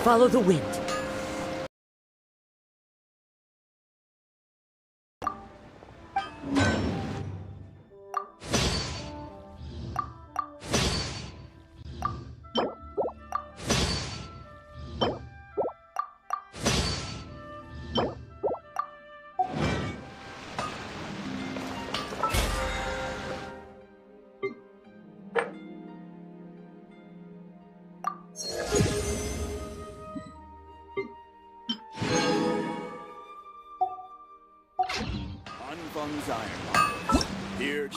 Follow the wind. Here.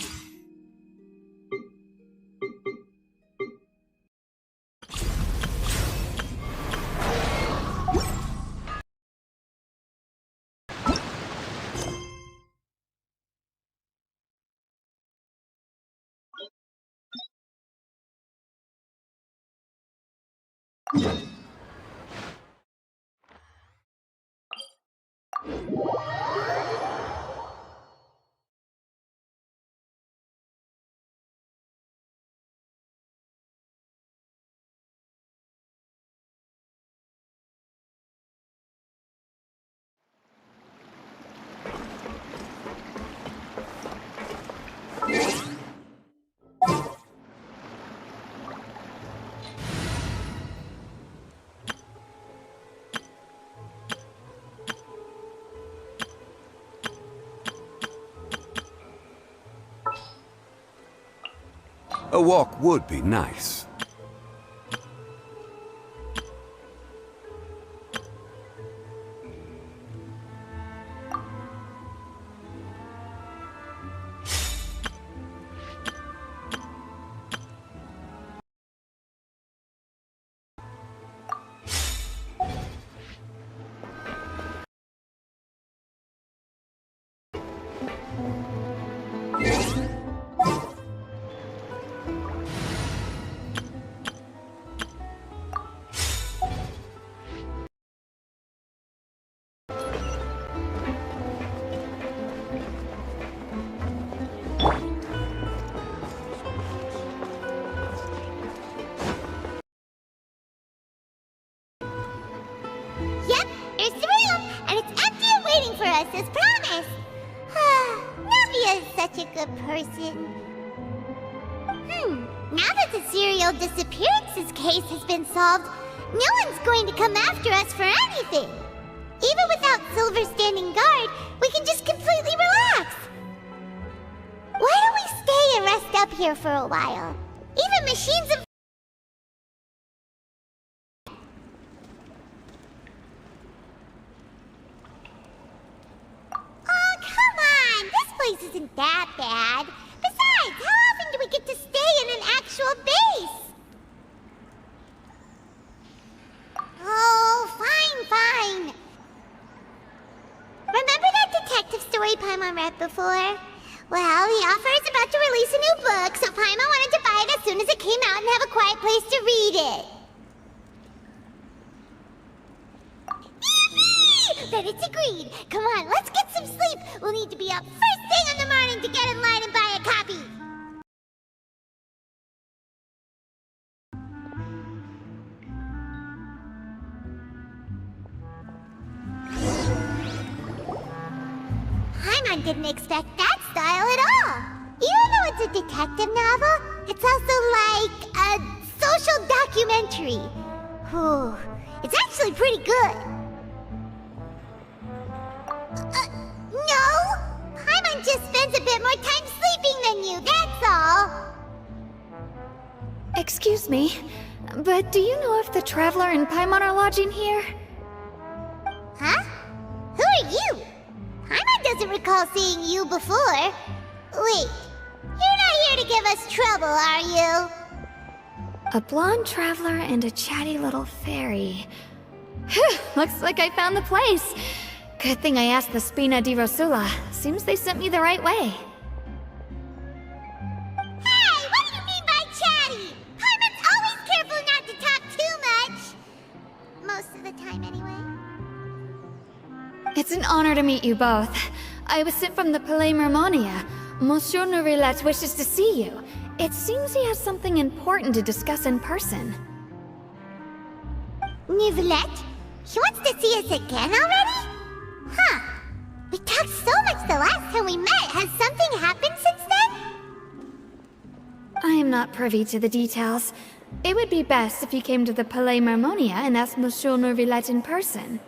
A walk would be nice. As promised! Navia is such a good person. Now that the serial disappearances case has been solved, no one's going to come after us for anything. Even without Silver standing guard, we can just completely relax. Why don't we stay and rest up here for a while? Even machines and... place isn't that bad. Besides, how often do we get to stay in an actual base? Oh, fine. Remember that detective story Paimon read before? Well, the author is about to release a new book, so Paimon wanted to buy it as soon as it came out and have a quiet place to read it. Then it's agreed. Come on, let's get some sleep. We'll need to be up first thing in the morning to get in line and buy a copy. Paimon didn't expect that style at all. Even though it's a detective novel, it's also like a social documentary. Whew. It's actually pretty good. No! Paimon just spends a bit more time sleeping than you, that's all! Excuse me, but do you know if the Traveler and Paimon are lodging here? Huh? Who are you? Paimon doesn't recall seeing you before. Wait, you're not here to give us trouble, are you? A blonde traveler and a chatty little fairy. Phew, looks like I found the place. Good thing I asked the Spina di Rosula. Seems they sent me the right way. Hey, what do you mean by chatty? Paimon's always careful not to talk too much. Most of the time, anyway. It's an honor to meet you both. I was sent from the Palais Mermonia. Monsieur Nourillet wishes to see you. It seems he has something important to discuss in person. Nivelette? She wants to see us again already? Huh. We talked so much the last time we met. Has something happened since then? I am not privy to the details. It would be best if you came to the Palais Marmonia and asked Monsieur Neuvillette in person.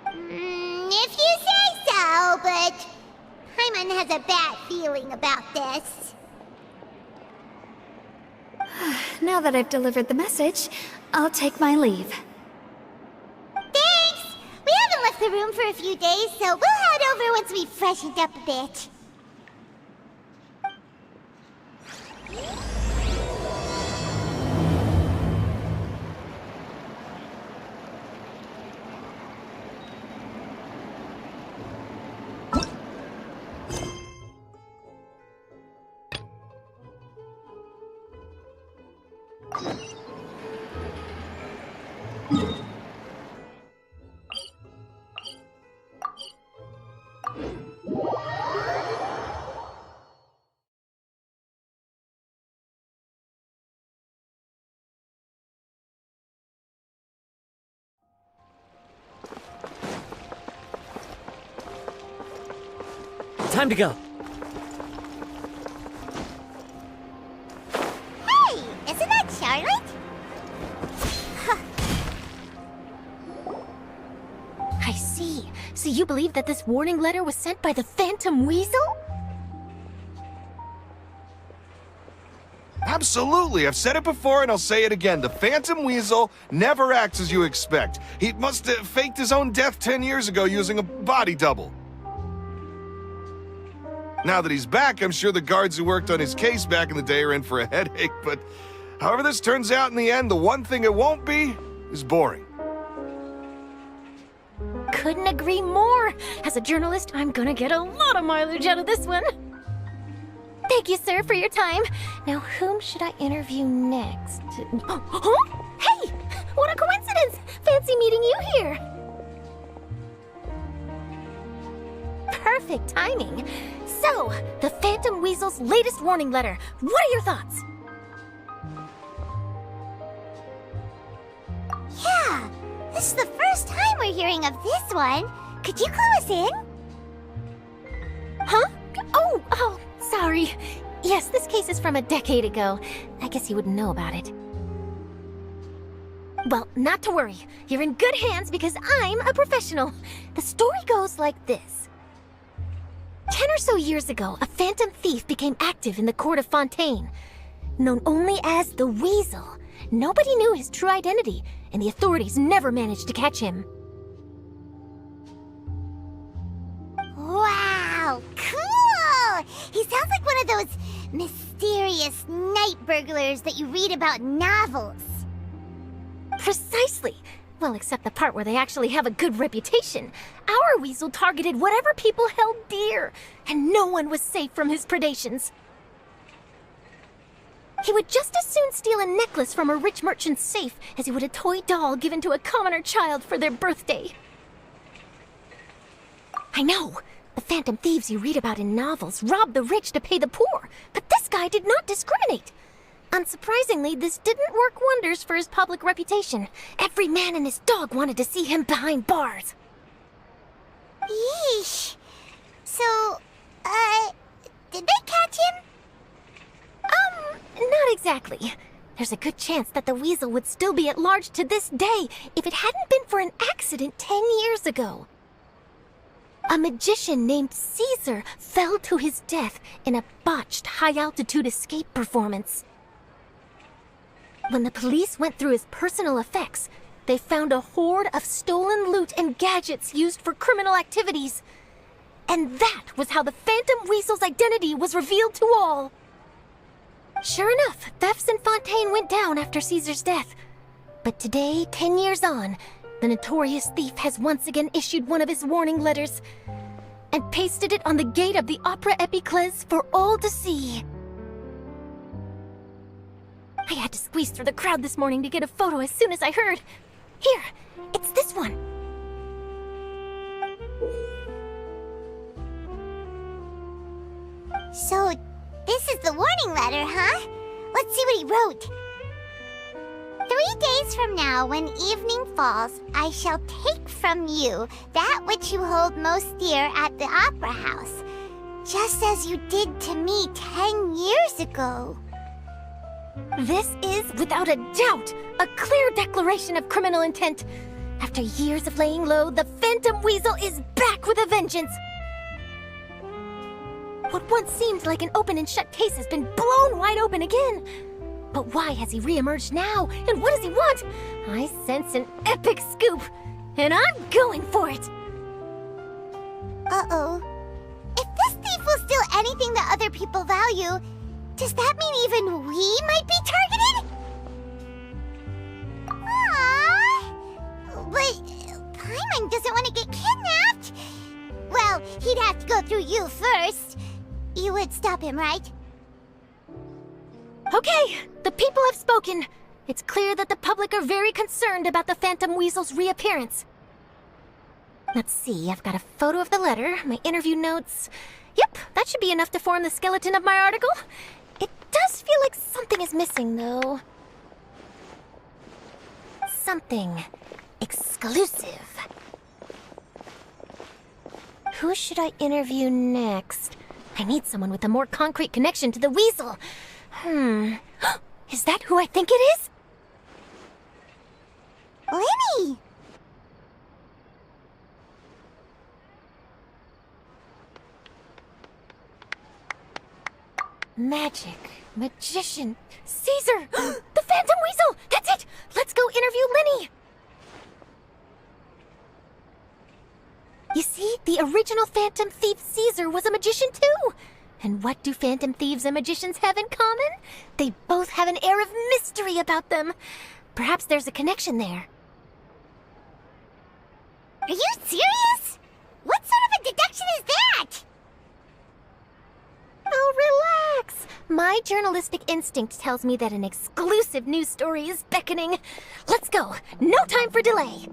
If you say so, but Paimon has a bad feeling about this. Now that I've delivered the message, I'll take my leave. Thanks! We haven't left the room for a few days, so we'll head over once we've freshened up a bit. Time to go. Hey! Isn't that Charlotte? I see. So you believe that this warning letter was sent by the Phantom Weasel? Absolutely. I've said it before and I'll say it again. The Phantom Weasel never acts as you expect. He must have faked his own death 10 years ago using a body double. Now that he's back, I'm sure the guards who worked on his case back in the day are in for a headache, but however this turns out in the end, the one thing it won't be is boring. Couldn't agree more. As a journalist, I'm gonna get a lot of mileage out of this one. Thank you, sir, for your time. Now, whom should I interview next? Huh? Hey! What a coincidence! Fancy meeting you here. Perfect timing. So, the Phantom Weasel's latest warning letter. What are your thoughts? Yeah, this is the first time we're hearing of this one. Could you clue us in? Huh? Oh, sorry. Yes, this case is from a decade ago. I guess you wouldn't know about it. Well, not to worry. You're in good hands because I'm a professional. The story goes like this. 10 or so years ago, a phantom thief became active in the court of Fontaine. Known only as the Weasel, nobody knew his true identity, and the authorities never managed to catch him. Wow, cool! He sounds like one of those mysterious night burglars that you read about in novels. Precisely. Well, except the part where they actually have a good reputation. Our Weasel targeted whatever people held dear, and no one was safe from his predations. He would just as soon steal a necklace from a rich merchant's safe as he would a toy doll given to a commoner child for their birthday. I know. The phantom thieves you read about in novels rob the rich to pay the poor, but this guy did not discriminate. Unsurprisingly, this didn't work wonders for his public reputation. Every man and his dog wanted to see him behind bars. Yeesh. So, did they catch him? Not exactly. There's a good chance that the Weasel would still be at large to this day if it hadn't been for an accident 10 years ago. A magician named Caesar fell to his death in a botched high-altitude escape performance. When the police went through his personal effects, they found a hoard of stolen loot and gadgets used for criminal activities. And that was how the Phantom Weasel's identity was revealed to all. Sure enough, thefts in Fontaine went down after Caesar's death. But today, 10 years on, the notorious thief has once again issued one of his warning letters and pasted it on the gate of the Opera Epiclese for all to see. I had to squeeze through the crowd this morning to get a photo as soon as I heard. Here, it's this one. So, this is the warning letter, huh? Let's see what he wrote. 3 days from now, when evening falls, I shall take from you that which you hold most dear at the Opera House, just as you did to me 10 years ago. This is, without a doubt, a clear declaration of criminal intent. After years of laying low, the Phantom Weasel is back with a vengeance. What once seemed like an open and shut case has been blown wide open again. But why has he re-emerged now, and what does he want? I sense an epic scoop, and I'm going for it! Uh-oh. If this thief will steal anything that other people value, does that mean even we might be targeted? Aww. But Paimon doesn't want to get kidnapped. Well, he'd have to go through you first. You would stop him, right? Okay, the people have spoken. It's clear that the public are very concerned about the Phantom Weasel's reappearance. Let's see, I've got a photo of the letter, my interview notes. Yep, that should be enough to form the skeleton of my article. It does feel like something is missing, though. Something exclusive. Who should I interview next? I need someone with a more concrete connection to the Weasel. Is that who I think it is? Lenny! Magic, magician, Caesar! The Phantom Weasel! That's it! Let's go interview Lenny! You see, the original Phantom Thief Caesar was a magician too! And what do Phantom Thieves and magicians have in common? They both have an air of mystery about them. Perhaps there's a connection there. Are you serious? What sort of a deduction is that? Oh, relax! My journalistic instinct tells me that an exclusive news story is beckoning. Let's go! No time for delay!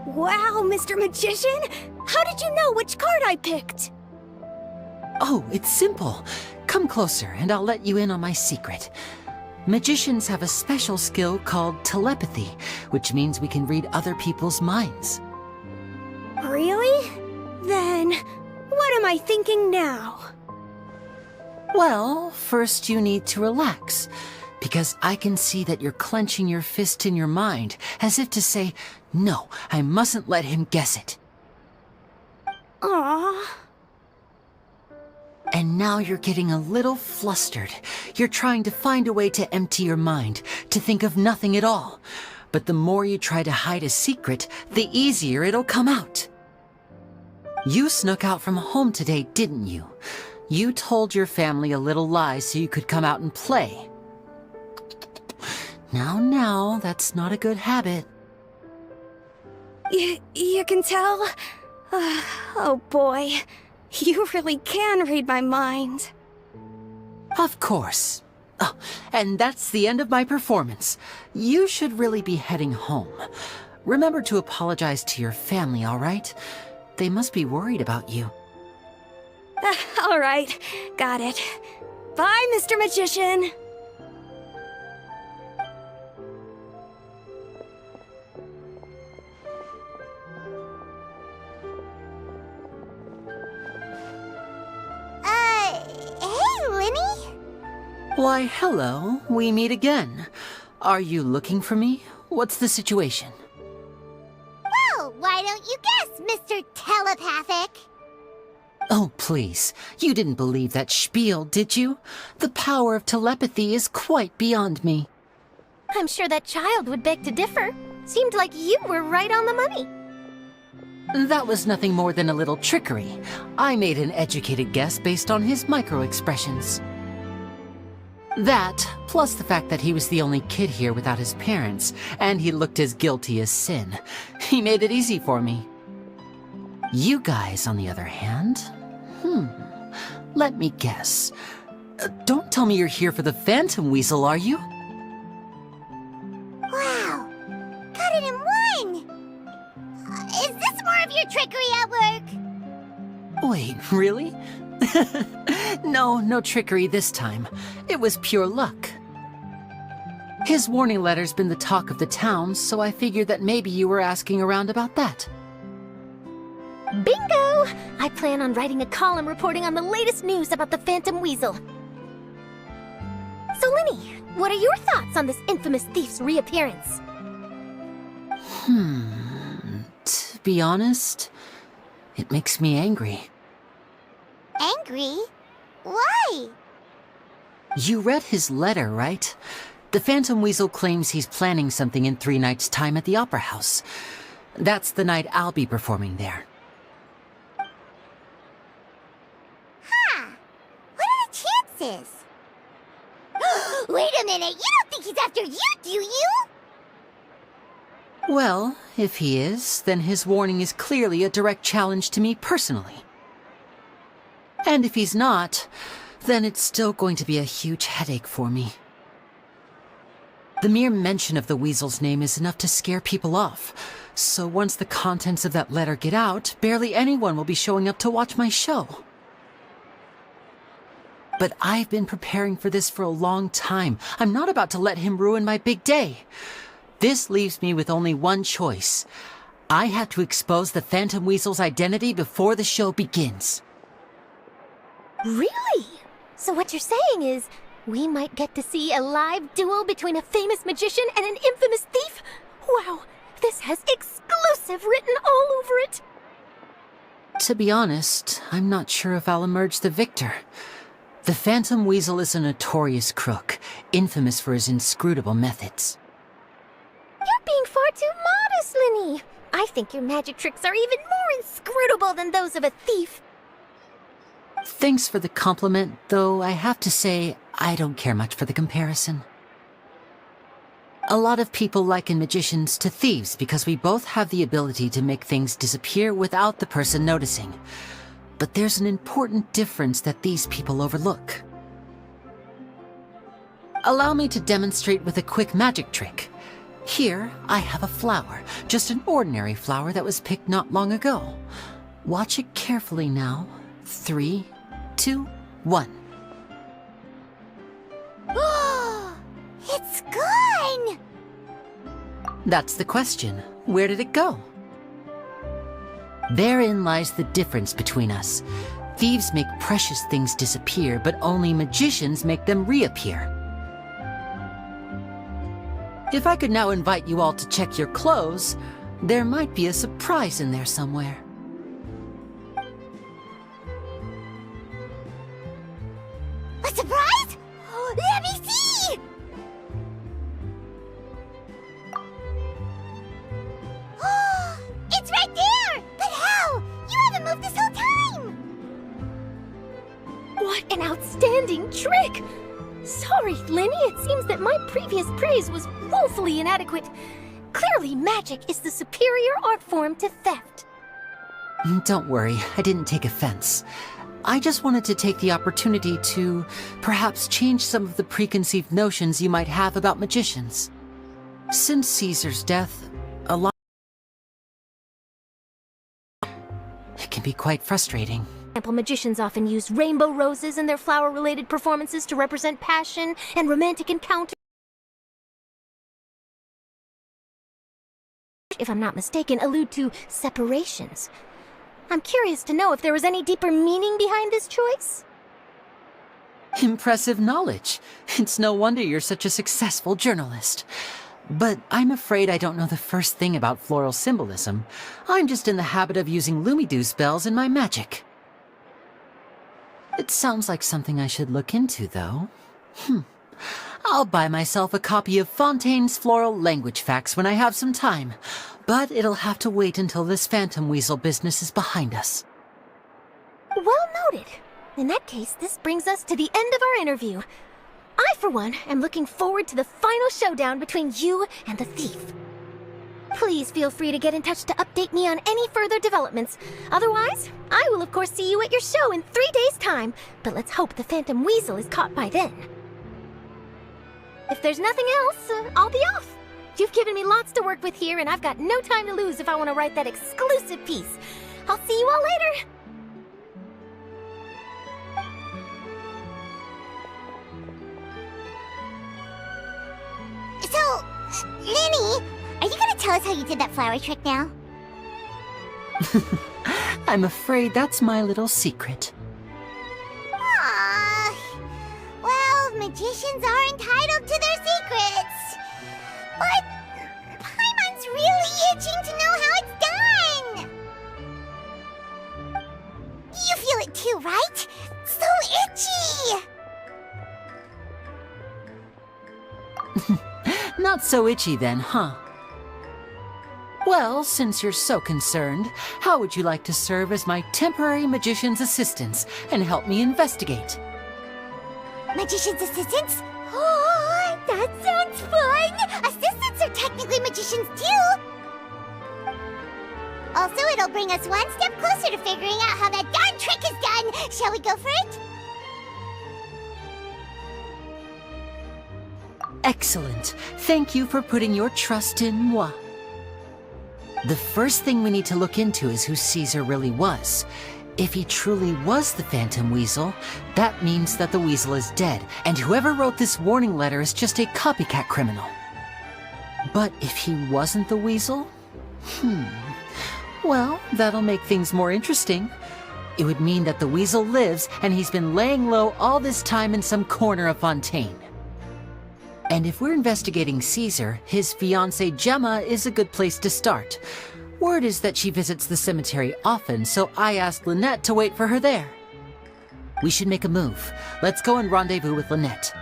Wow, Mr. Magician! How did you know which card I picked? Oh, it's simple. Come closer and I'll let you in on my secret. Magicians have a special skill called telepathy, which means we can read other people's minds. Really? Then, what am I thinking now? Well, first you need to relax, because I can see that you're clenching your fist in your mind, as if to say, no, I mustn't let him guess it. Aww. And now you're getting a little flustered. You're trying to find a way to empty your mind, to think of nothing at all. But the more you try to hide a secret, the easier it'll come out. You snuck out from home today, didn't you? You told your family a little lie so you could come out and play. Now, that's not a good habit. You can tell? Oh boy, you really can read my mind. Of course. Oh, and that's the end of my performance. You should really be heading home. Remember to apologize to your family, all right? They must be worried about you. All right, got it. Bye, Mr. Magician. Hey, Lenny? Why, hello. We meet again. Are you looking for me? What's the situation? Well, why don't you guess, Mr. Telepathic? Oh, please. You didn't believe that spiel, did you? The power of telepathy is quite beyond me. I'm sure that child would beg to differ. Seemed like you were right on the money. That was nothing more than a little trickery. I made an educated guess based on his micro-expressions. That, plus the fact that he was the only kid here without his parents, and he looked as guilty as sin. He made it easy for me. You guys, on the other hand, let me guess. Don't tell me you're here for the Phantom Weasel, are you? Wow! Got it in one! Is this more of your trickery at work? Wait, really? No trickery this time. It was pure luck. His warning letter's been the talk of the town, so I figured that maybe you were asking around about that. Bingo! I plan on writing a column reporting on the latest news about the Phantom Weasel. So, Linny, what are your thoughts on this infamous thief's reappearance? To be honest, it makes me angry. Angry? Why? You read his letter, right? The Phantom Weasel claims he's planning something in 3 nights' time at the Opera House. That's the night I'll be performing there. Huh. What are the chances? Wait a minute, you don't think he's after you, do you? Well, if he is, then his warning is clearly a direct challenge to me personally. And if he's not, then it's still going to be a huge headache for me. The mere mention of the Weasel's name is enough to scare people off, so once the contents of that letter get out, barely anyone will be showing up to watch my show. But I've been preparing for this for a long time. I'm not about to let him ruin my big day. This leaves me with only one choice. I have to expose the Phantom Weasel's identity before the show begins. Really? So what you're saying is, we might get to see a live duel between a famous magician and an infamous thief? Wow, this has exclusive written all over it! To be honest, I'm not sure if I'll emerge the victor. The Phantom Weasel is a notorious crook, infamous for his inscrutable methods. You're being far too modest, Linny. I think your magic tricks are even more inscrutable than those of a thief. Thanks for the compliment, though I have to say, I don't care much for the comparison. A lot of people liken magicians to thieves because we both have the ability to make things disappear without the person noticing. But there's an important difference that these people overlook. Allow me to demonstrate with a quick magic trick. Here, I have a flower, just an ordinary flower that was picked not long ago. Watch it carefully now. 3, 2, 1. It's gone! That's the question. Where did it go? Therein lies the difference between us. Thieves make precious things disappear, but only magicians make them reappear. If I could now invite you all to check your clothes, there might be a surprise in there somewhere. A surprise? Let me see! It's right there! But how? You haven't moved this whole time! What an outstanding trick! Sorry, Linny, it seems that my previous praise was woefully inadequate. Clearly, magic is the superior art form to theft. Don't worry, I didn't take offense. I just wanted to take the opportunity to perhaps change some of the preconceived notions you might have about magicians. Since Caesar's death, a lot it can be quite frustrating. Magicians often use rainbow roses in their flower-related performances to represent passion and romantic encounters. If I'm not mistaken, allude to separations. I'm curious to know if there was any deeper meaning behind this choice. Impressive knowledge. It's no wonder you're such a successful journalist. But I'm afraid I don't know the first thing about floral symbolism. I'm just in the habit of using Lumidu spells in my magic. It sounds like something I should look into, though. I'll buy myself a copy of Fontaine's Floral Language Facts when I have some time. But it'll have to wait until this phantom weasel business is behind us. Well noted. In that case, this brings us to the end of our interview. I, for one, am looking forward to the final showdown between you and the thief. Please feel free to get in touch to update me on any further developments. Otherwise, I will of course see you at your show in 3 days' time, but let's hope the Phantom Weasel is caught by then. If there's nothing else, I'll be off. You've given me lots to work with here, and I've got no time to lose if I want to write that exclusive piece. I'll see you all later! So, Lenny, are you gonna tell us how you did that flower trick now? I'm afraid that's my little secret. Aww. Well, magicians are entitled to their secrets. But Paimon's really itching to know how it's done. You feel it too, right? So itchy! Not so itchy then, huh? Well, since you're so concerned, how would you like to serve as my temporary magician's assistants and help me investigate? Magician's assistants? Oh, that sounds fun! Assistants are technically magicians too! Also, it'll bring us one step closer to figuring out how that darn trick is done! Shall we go for it? Excellent. Thank you for putting your trust in moi. The first thing we need to look into is who Caesar really was. If he truly was the Phantom Weasel, that means that the weasel is dead, and whoever wrote this warning letter is just a copycat criminal. But if he wasn't the weasel? Well, that'll make things more interesting. It would mean that the weasel lives, and he's been laying low all this time in some corner of Fontaine. And if we're investigating Caesar, his fiancée Gemma is a good place to start. Word is that she visits the cemetery often, so I asked Lynette to wait for her there. We should make a move. Let's go and rendezvous with Lynette.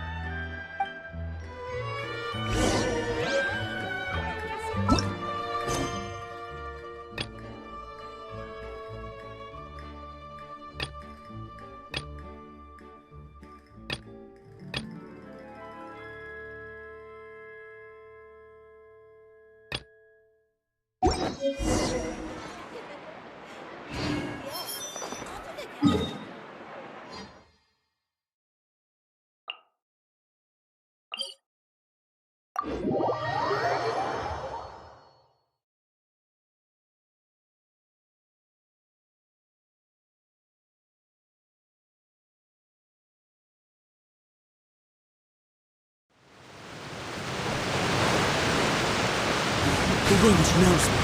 The wind knows me.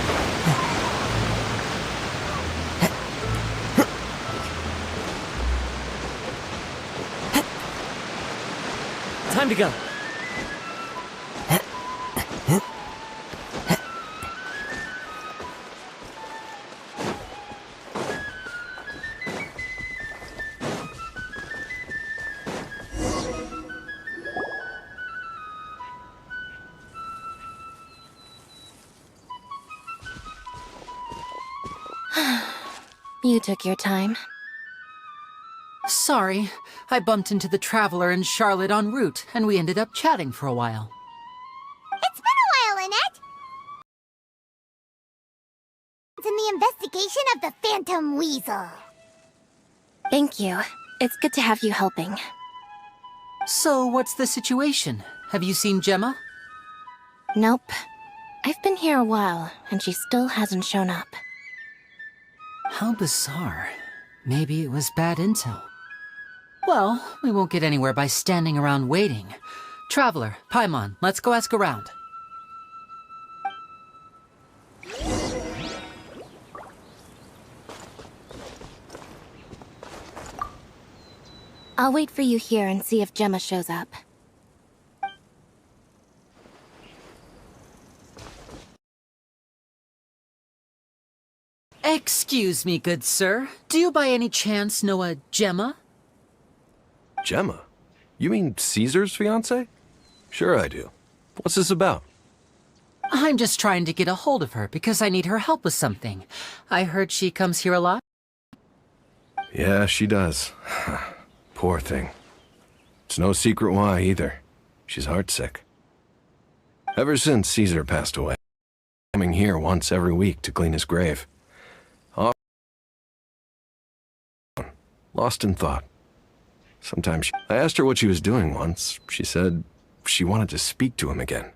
Time to go. You took your time. Sorry, I bumped into the Traveler and Charlotte en route, and we ended up chatting for a while. It's been a while, Lynette! In the investigation of the Phantom Weasel. Thank you. It's good to have you helping. So, what's the situation? Have you seen Gemma? Nope. I've been here a while, and she still hasn't shown up. How bizarre. Maybe it was bad intel. Well, we won't get anywhere by standing around waiting. Traveler, Paimon, let's go ask around. I'll wait for you here and see if Gemma shows up. Excuse me, good sir. Do you by any chance know a Gemma? Gemma? You mean Caesar's fiancée? Sure I do. What's this about? I'm just trying to get a hold of her because I need her help with something. I heard she comes here a lot. Yeah, she does. Poor thing. It's no secret why, either. She's heartsick. Ever since Caesar passed away, coming here once every week to clean his grave. Lost in thought. Sometimes I asked her what she was doing once. She said she wanted to speak to him again.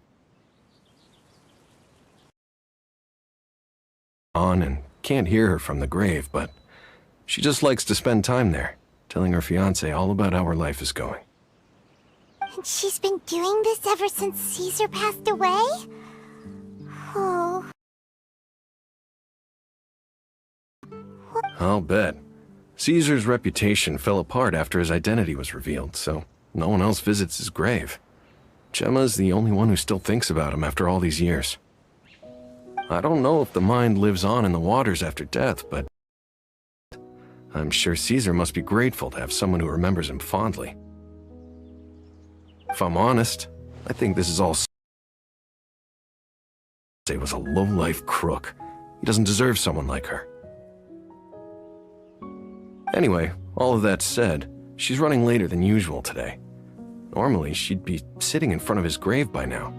On and can't hear her from the grave, but she just likes to spend time there, telling her fiancé all about how her life is going. And she's been doing this ever since Caesar passed away? Oh. I'll bet. Caesar's reputation fell apart after his identity was revealed, so no one else visits his grave. Gemma's the only one who still thinks about him after all these years. I don't know if the mind lives on in the waters after death, but I'm sure Caesar must be grateful to have someone who remembers him fondly. If I'm honest, I think this is all He was a low-life crook. He doesn't deserve someone like her. Anyway, all of that said, she's running later than usual today. Normally, she'd be sitting in front of his grave by now.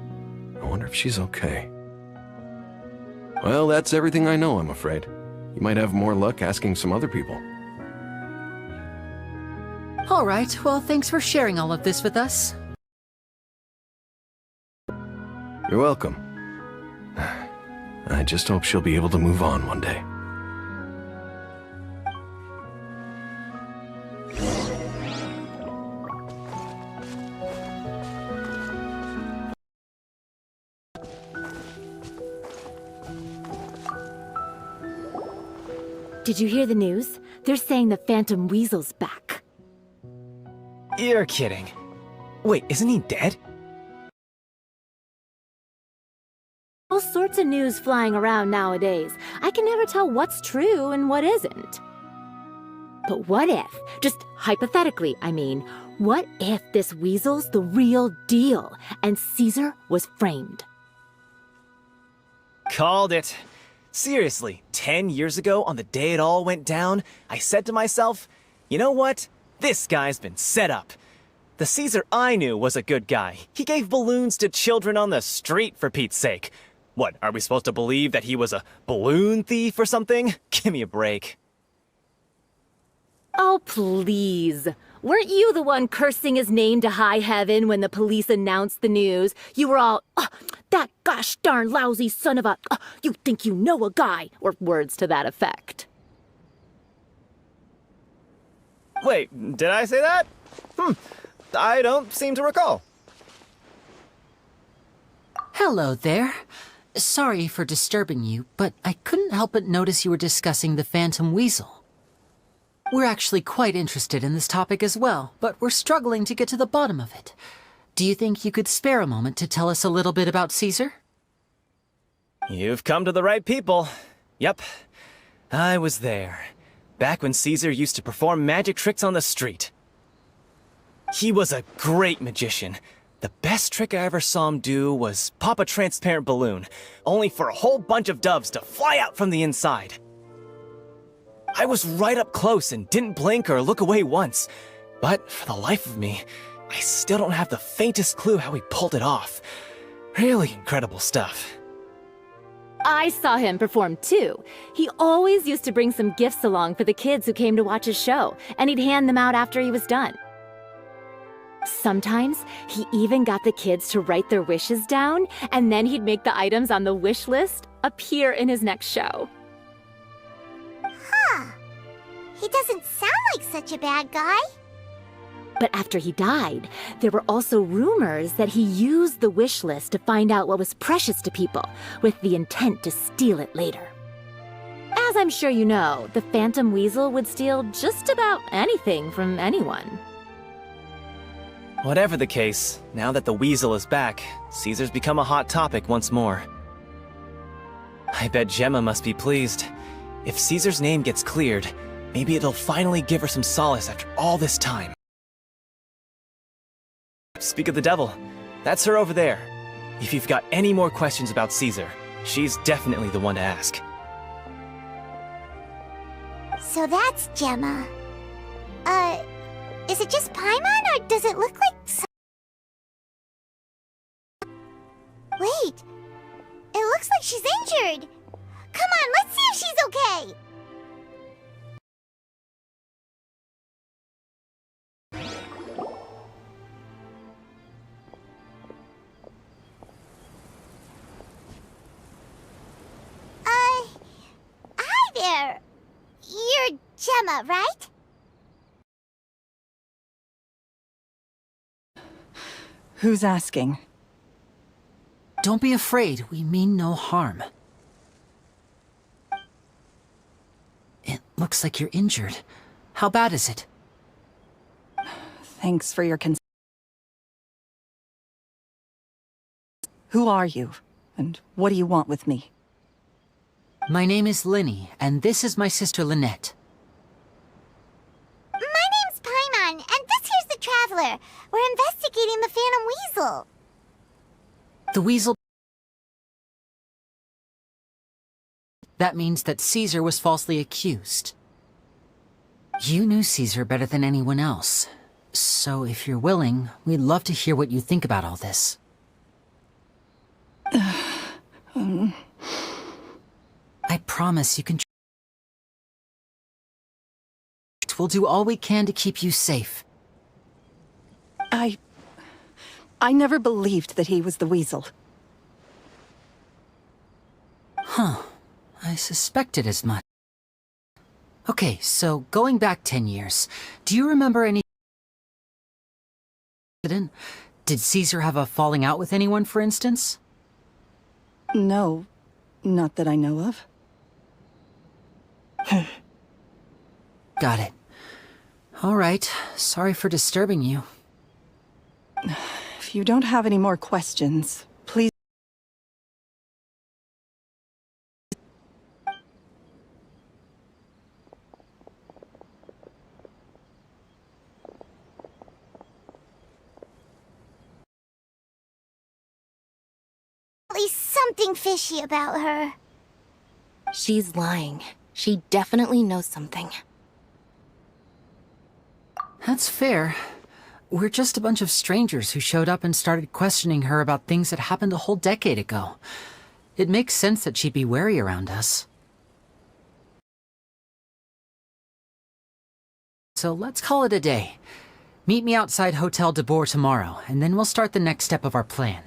I wonder if she's okay. Well, that's everything I know, I'm afraid. You might have more luck asking some other people. All right, well, thanks for sharing all of this with us. You're welcome. I just hope she'll be able to move on one day. Did you hear the news? They're saying the Phantom Weasel's back. You're kidding. Wait, isn't he dead? All sorts of news flying around nowadays. I can never tell what's true and what isn't. But what if, just hypothetically, I mean, what if this weasel's the real deal and Caesar was framed? Called it. Seriously, 10 years ago, on the day it all went down, I said to myself, you know what? This guy's been set up. The Caesar I knew was a good guy. He gave balloons to children on the street, for Pete's sake. What, are we supposed to believe that he was a balloon thief or something? Give me a break. Oh, please. Weren't you the one cursing his name to high heaven when the police announced the news? You were all, oh, that gosh darn lousy son of a, you think you know a guy, or words to that effect. Wait, did I say that? I don't seem to recall. Hello there. Sorry for disturbing you, but I couldn't help but notice you were discussing the Phantom Weasel. We're actually quite interested in this topic as well, but we're struggling to get to the bottom of it. Do you think you could spare a moment to tell us a little bit about Caesar? You've come to the right people. Yep, I was there. Back when Caesar used to perform magic tricks on the street. He was a great magician. The best trick I ever saw him do was pop a transparent balloon, only for a whole bunch of doves to fly out from the inside. I was right up close and didn't blink or look away once, but for the life of me, I still don't have the faintest clue how he pulled it off. Really incredible stuff. I saw him perform too. He always used to bring some gifts along for the kids who came to watch his show, and he'd hand them out after he was done. Sometimes, he even got the kids to write their wishes down, and then he'd make the items on the wish list appear in his next show. Huh. He doesn't sound like such a bad guy. But after he died, there were also rumors that he used the wish list to find out what was precious to people, with the intent to steal it later. As I'm sure you know, the Phantom Weasel would steal just about anything from anyone. Whatever the case, now that the Weasel is back, Caesar's become a hot topic once more. I bet Gemma must be pleased. If Caesar's name gets cleared, maybe it'll finally give her some solace after all this time. Speak of the devil, that's her over there. If you've got any more questions about Caesar, she's definitely the one to ask. So that's Gemma. Is it just Paimon, or does it look like Wait, it looks like she's injured. Come on, let's see if she's okay. Hi there. You're Gemma, right? Who's asking? Don't be afraid, we mean no harm. It looks like you're injured. How bad is it? Thanks for your concern. Who are you? And what do you want with me? My name is Linny, and this is my sister Lynette. My name's Paimon, and this here's the Traveler. We're investigating the Phantom Weasel. The weasel... That means that Caesar was falsely accused. You knew Caesar better than anyone else. So if you're willing, we'd love to hear what you think about all this. I promise you can... We'll do all we can to keep you safe. I never believed that he was the weasel. Huh. I suspected as much. Okay, so going back 10 years, do you remember any incident? Did Caesar have a falling out with anyone, for instance? No, not that I know of. Got it. All right, sorry for disturbing you. If you don't have any more questions, please... At least something fishy about her. She's lying. She definitely knows something. That's fair. We're just a bunch of strangers who showed up and started questioning her about things that happened a whole decade ago. It makes sense that she'd be wary around us. So let's call it a day. Meet me outside Hotel de Boer tomorrow, and then we'll start the next step of our plan.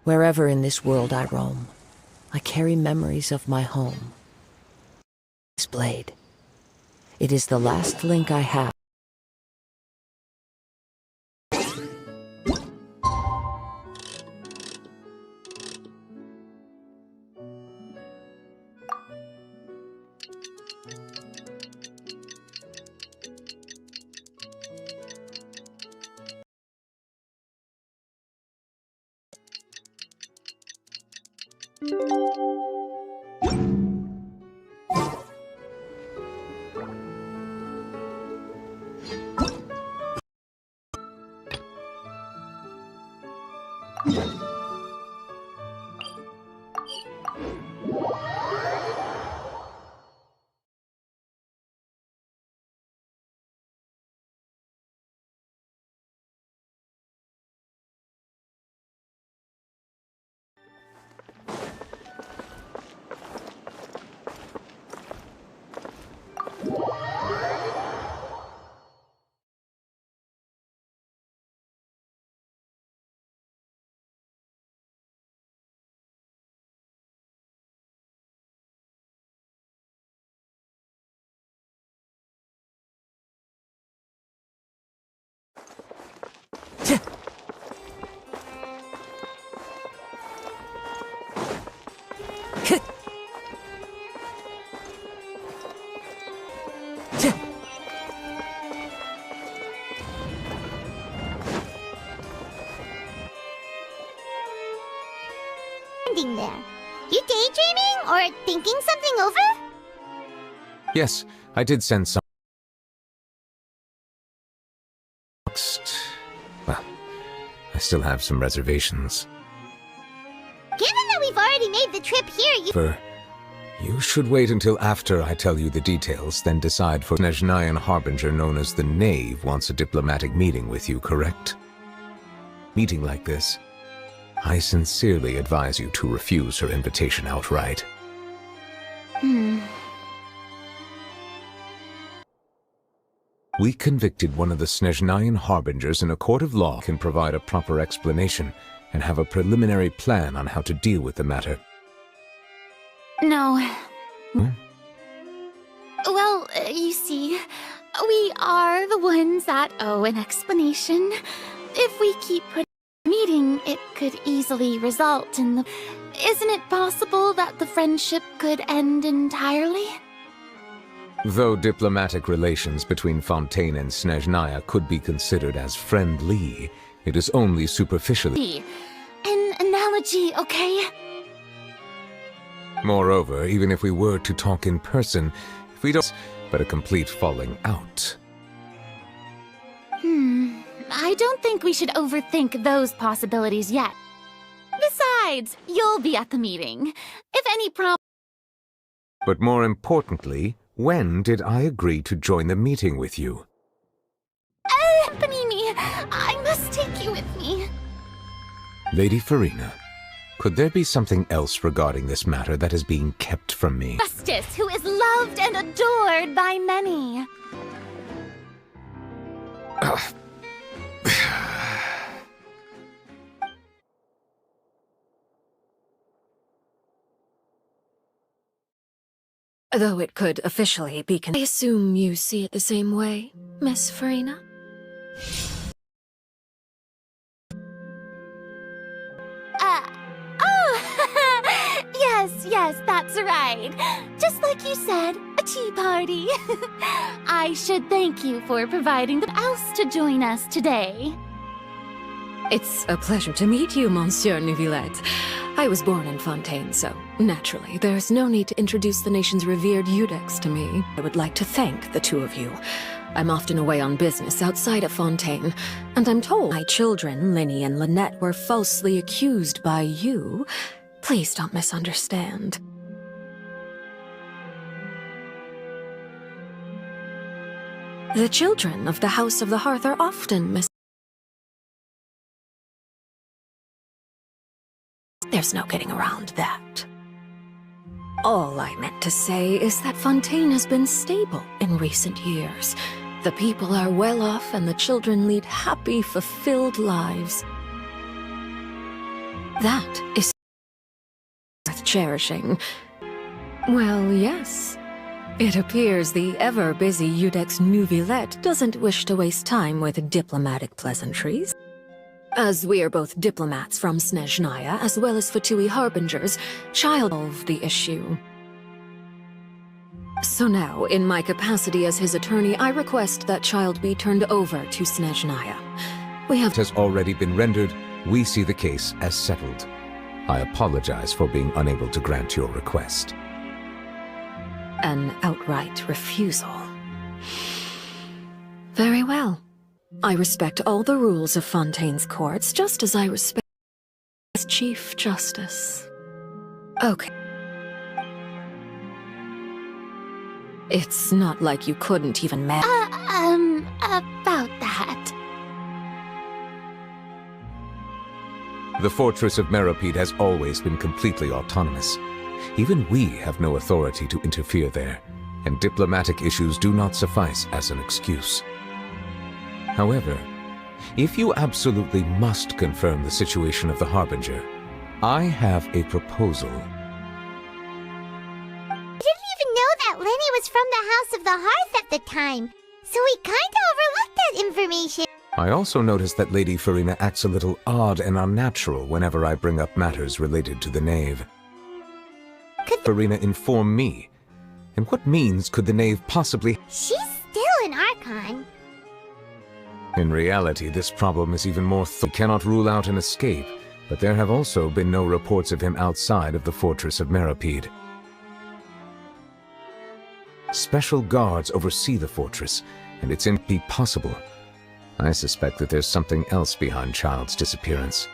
Wherever in this world I roam, I carry memories of my home. This blade. It is the last link I have. standing there. You daydreaming or thinking something over? Yes, I did send some. Well, I still have some reservations. Given that we've already made the trip here, You should wait until after I tell you the details, then decide for Snezhnayan Harbinger known as the Knave wants a diplomatic meeting with you, correct? Meeting like this, I sincerely advise you to refuse her invitation outright. We convicted one of the Snezhnayan Harbingers in a court of law can provide a proper explanation and have a preliminary plan on how to deal with the matter. No. Well, you see, we are the ones that owe an explanation. If we keep putting a meeting, it could easily result in the... Isn't it possible that the friendship could end entirely? Though diplomatic relations between Fontaine and Snezhnaya could be considered as friendly, it is only superficially. An analogy, okay? Moreover, even if we were to talk in person, if we don't, but a complete falling out. I don't think we should overthink those possibilities yet. Besides, you'll be at the meeting. If any problem... But more importantly, when did I agree to join the meeting with you? Panini, I must take you with me. Lady Farina, could there be something else regarding this matter that is being kept from me? Justice, who is loved and adored by many. Though it could officially be I assume you see it the same way, Miss Farina? Yes, that's right. Just like you said, a tea party. I should thank you for providing the else to join us today. It's a pleasure to meet you, Monsieur Neuvillette. I was born in Fontaine, so naturally, there's no need to introduce the nation's revered Eudex to me. I would like to thank the two of you. I'm often away on business outside of Fontaine, and I'm told my children, Linny and Lynette, were falsely accused by you. Please don't misunderstand. The children of the House of the Hearth are often There's no getting around that. All I meant to say is that Fontaine has been stable in recent years. The people are well off and the children lead happy, fulfilled lives. That is worth cherishing. Well, yes. It appears the ever-busy Eudex Neuvillette doesn't wish to waste time with diplomatic pleasantries. As we are both diplomats from Snezhnaya, as well as Fatui Harbingers, child of the issue. So now, in my capacity as his attorney, I request that child be turned over to Snezhnaya. We have... It has already been rendered. We see the case as settled. I apologize for being unable to grant your request. An outright refusal. Very well. I respect all the rules of Fontaine's courts, just as I respect as Chief Justice. Okay. It's not like you couldn't even About that. The fortress of Meropide has always been completely autonomous. Even we have no authority to interfere there, and diplomatic issues do not suffice as an excuse. However, if you absolutely must confirm the situation of the Harbinger, I have a proposal. I didn't even know that Lenny was from the House of the Hearth at the time, so we kinda overlooked that information. I also noticed that Lady Farina acts a little odd and unnatural whenever I bring up matters related to the Knave. Could Farina inform me? And what means could the Knave possibly... She's still an Archon. In reality, this problem is even more we cannot rule out an escape, but there have also been no reports of him outside of the fortress of Meropide. Special guards oversee the fortress, and it's impossible. I suspect that there's something else behind Child's disappearance.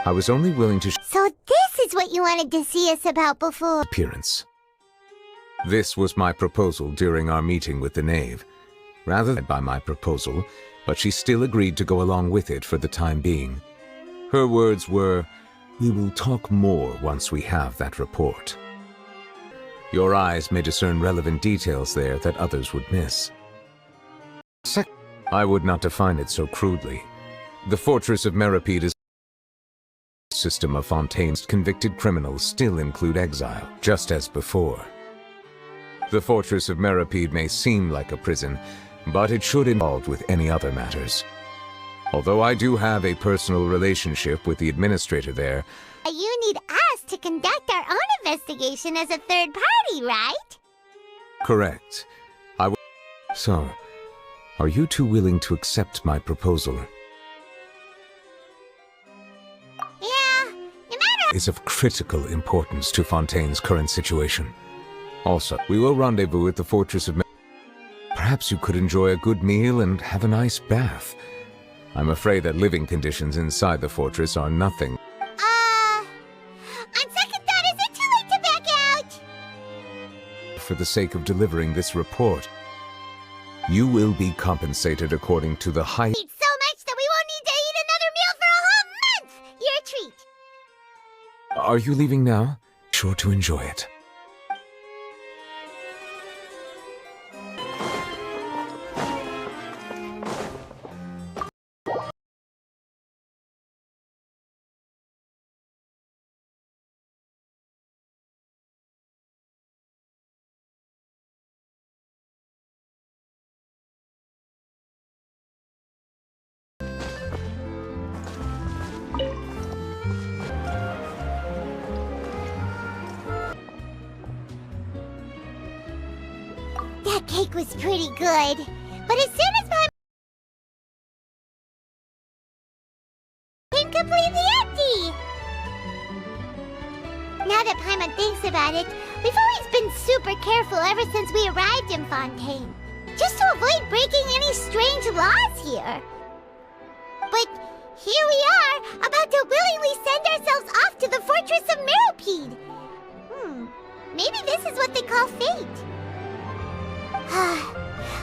I was only willing to So this is what you wanted to see us about before. Appearance. This was my proposal during our meeting with the knave. Rather than by my proposal, but she still agreed to go along with it for the time being. Her words were, "We will talk more once we have that report." Your eyes may discern relevant details there that others would miss. I would not define it so crudely. The fortress of Meropide is a system of Fontaine's convicted criminals still include exile, just as before. The fortress of Meropide may seem like a prison, but it should involved with any other matters. Although I do have a personal relationship with the administrator there, You need us to conduct our own investigation as a third party, right? correct. So, are you two willing to accept my proposal? Yeah, no matter... Is of critical importance to Fontaine's current situation. Also, we will rendezvous at the fortress of Perhaps you could enjoy a good meal and have a nice bath. I'm afraid that living conditions inside the fortress are nothing. On second thought, is it too late to back out? For the sake of delivering this report, you will be compensated according to the high... Eat so much that we won't need to eat another meal for a whole month! You're a treat. Are you leaving now? Sure to enjoy it. That cake was pretty good, but as soon as my... became completely empty! Now that Paimon thinks about it, we've always been super careful ever since we arrived in Fontaine, just to avoid breaking any strange laws here. But here we are, about to willingly send ourselves off to the fortress of Meropide. Maybe this is what they call fate.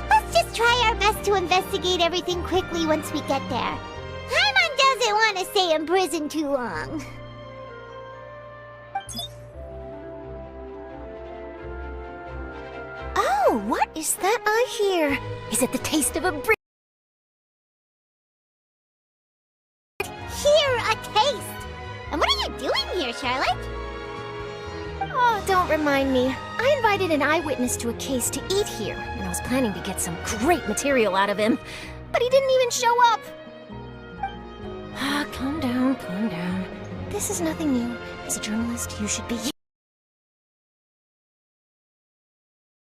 Let's just try our best to investigate everything quickly once we get there. Paimon doesn't want to stay in prison too long. Oh, what is that I hear? Is it the taste of a brick? Here, a taste! And what are you doing here, Charlotte? Oh, don't remind me. I invited an eyewitness to a case to eat here, and I was planning to get some great material out of him. But he didn't even show up! Calm down, calm down. This is nothing new. As a journalist, you should be...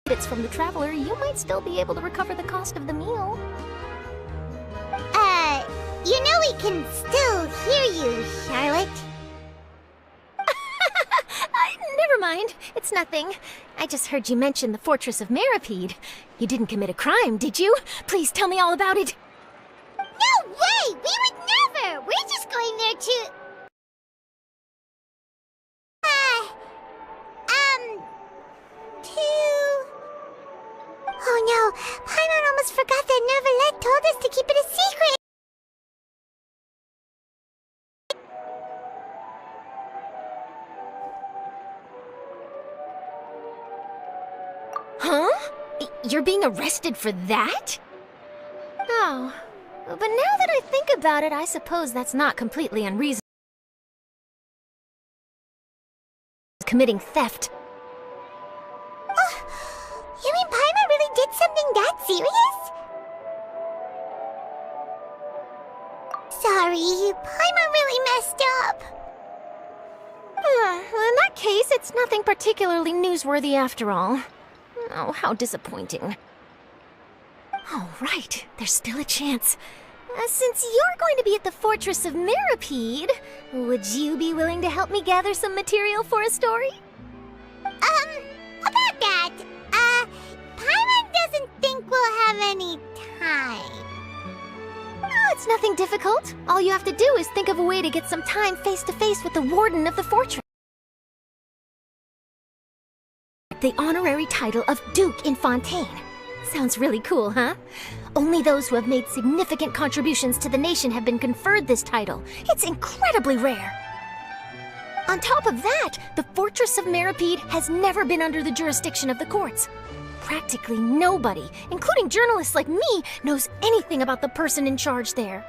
It's from the Traveler, you might still be able to recover the cost of the meal. You know we can still hear you, Charlotte. Never mind. It's nothing. I just heard you mention the Fortress of Meropide. You didn't commit a crime, did you? Please tell me all about it. No way! We would never! We're just going there to... Oh no! Paimon almost forgot that Neuvillette told us to keep it a secret! Huh? You're being arrested for that? Oh, but now that I think about it, I suppose that's not completely unreasonable. Committing theft. You mean Paimon really did something that serious? Sorry, Paimon really messed up. Well, in that case, it's nothing particularly newsworthy after all. Oh, how disappointing. Oh, right. There's still a chance. Since you're going to be at the Fortress of Meripede, would you be willing to help me gather some material for a story? About that, Paimon doesn't think we'll have any time. Oh, it's nothing difficult. All you have to do is think of a way to get some time face-to-face with the warden of the fortress. The honorary title of Duke in Fontaine. Sounds really cool, huh? Only those who have made significant contributions to the nation have been conferred this title. It's incredibly rare. On top of that, the Fortress of Meripede has never been under the jurisdiction of the courts. Practically nobody, including journalists like me, knows anything about the person in charge there.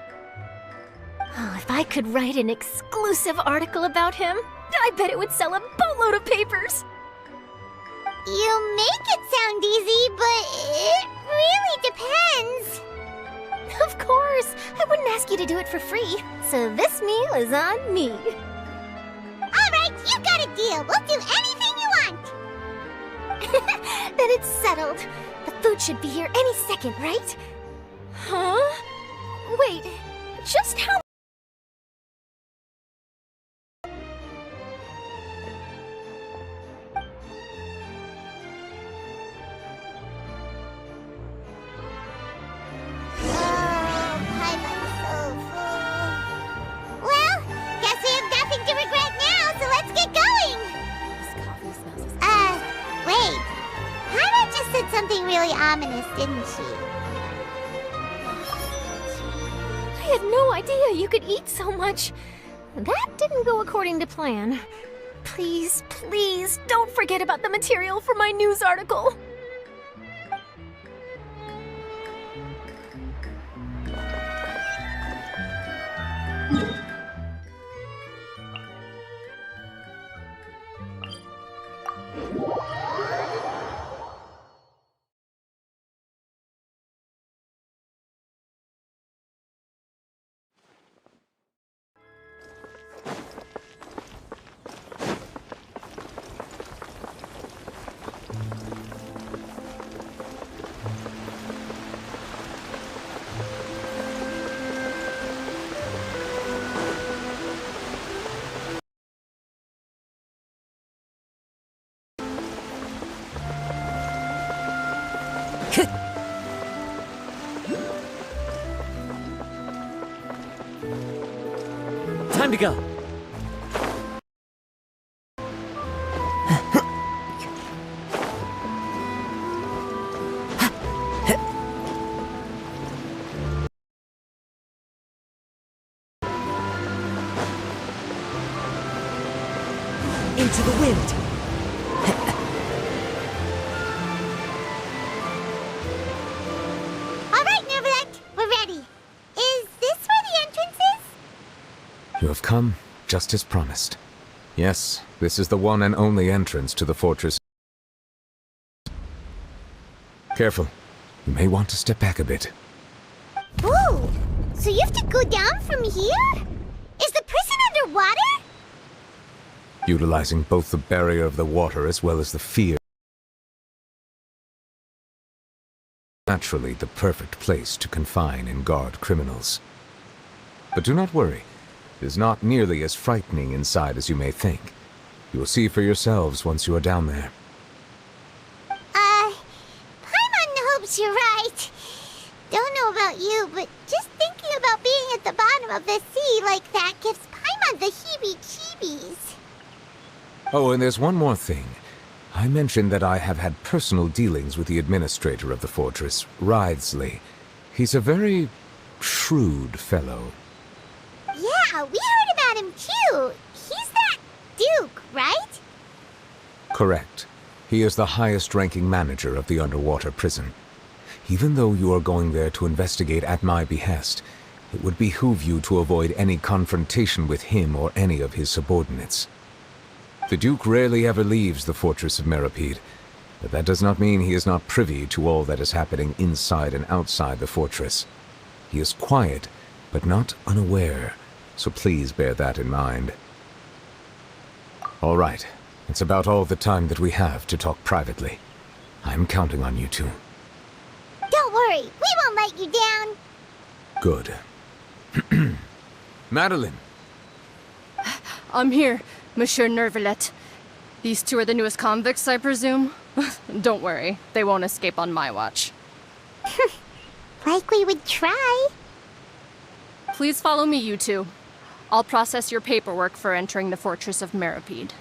Oh, if I could write an exclusive article about him, I bet it would sell a boatload of papers. You make it sound easy, but it really depends. Of course, I wouldn't ask you to do it for free, so this meal is on me. Alright, you got a deal. We'll do anything you want. Then it's settled. The food should be here any second, right? Huh? Wait, just how... Something really ominous, didn't she? I had no idea you could eat so much. That didn't go according to plan. Please, please, don't forget about the material for my news article. Time to go. Into the wind. All right, Neverland, we're ready. Is this where the entrance is? You have come just as promised. Yes, this is the one and only entrance to the fortress. Careful. You may want to step back a bit. Ooh, so you have to go down from here? Is the prison underwater? Utilizing both the barrier of the water as well as the fear. Naturally the perfect place to confine and guard criminals. But do not worry. It is not nearly as frightening inside as you may think. You will see for yourselves once you are down there. Paimon hopes you're right. Don't know about you, but just thinking about being at the bottom of the sea like that gives Paimon the heebie-jeebies. Oh, and there's one more thing. I mentioned that I have had personal dealings with the administrator of the fortress, Writhsley. He's a very shrewd fellow. Yeah, we heard about him too. He's that Duke, right? Correct. He is the highest-ranking manager of the underwater prison. Even though you are going there to investigate at my behest, it would behoove you to avoid any confrontation with him or any of his subordinates. The Duke rarely ever leaves the Fortress of Meripede, but that does not mean he is not privy to all that is happening inside and outside the fortress. He is quiet, but not unaware, so please bear that in mind. All right, it's about all the time that we have to talk privately. I'm counting on you two. Don't worry, we won't let you down. Good. Madeline. I'm here, Monsieur Nervalet. These two are the newest convicts, I presume? Don't worry, they won't escape on my watch. Like we would try. Please follow me, you two. I'll process your paperwork for entering the Fortress of Meripede.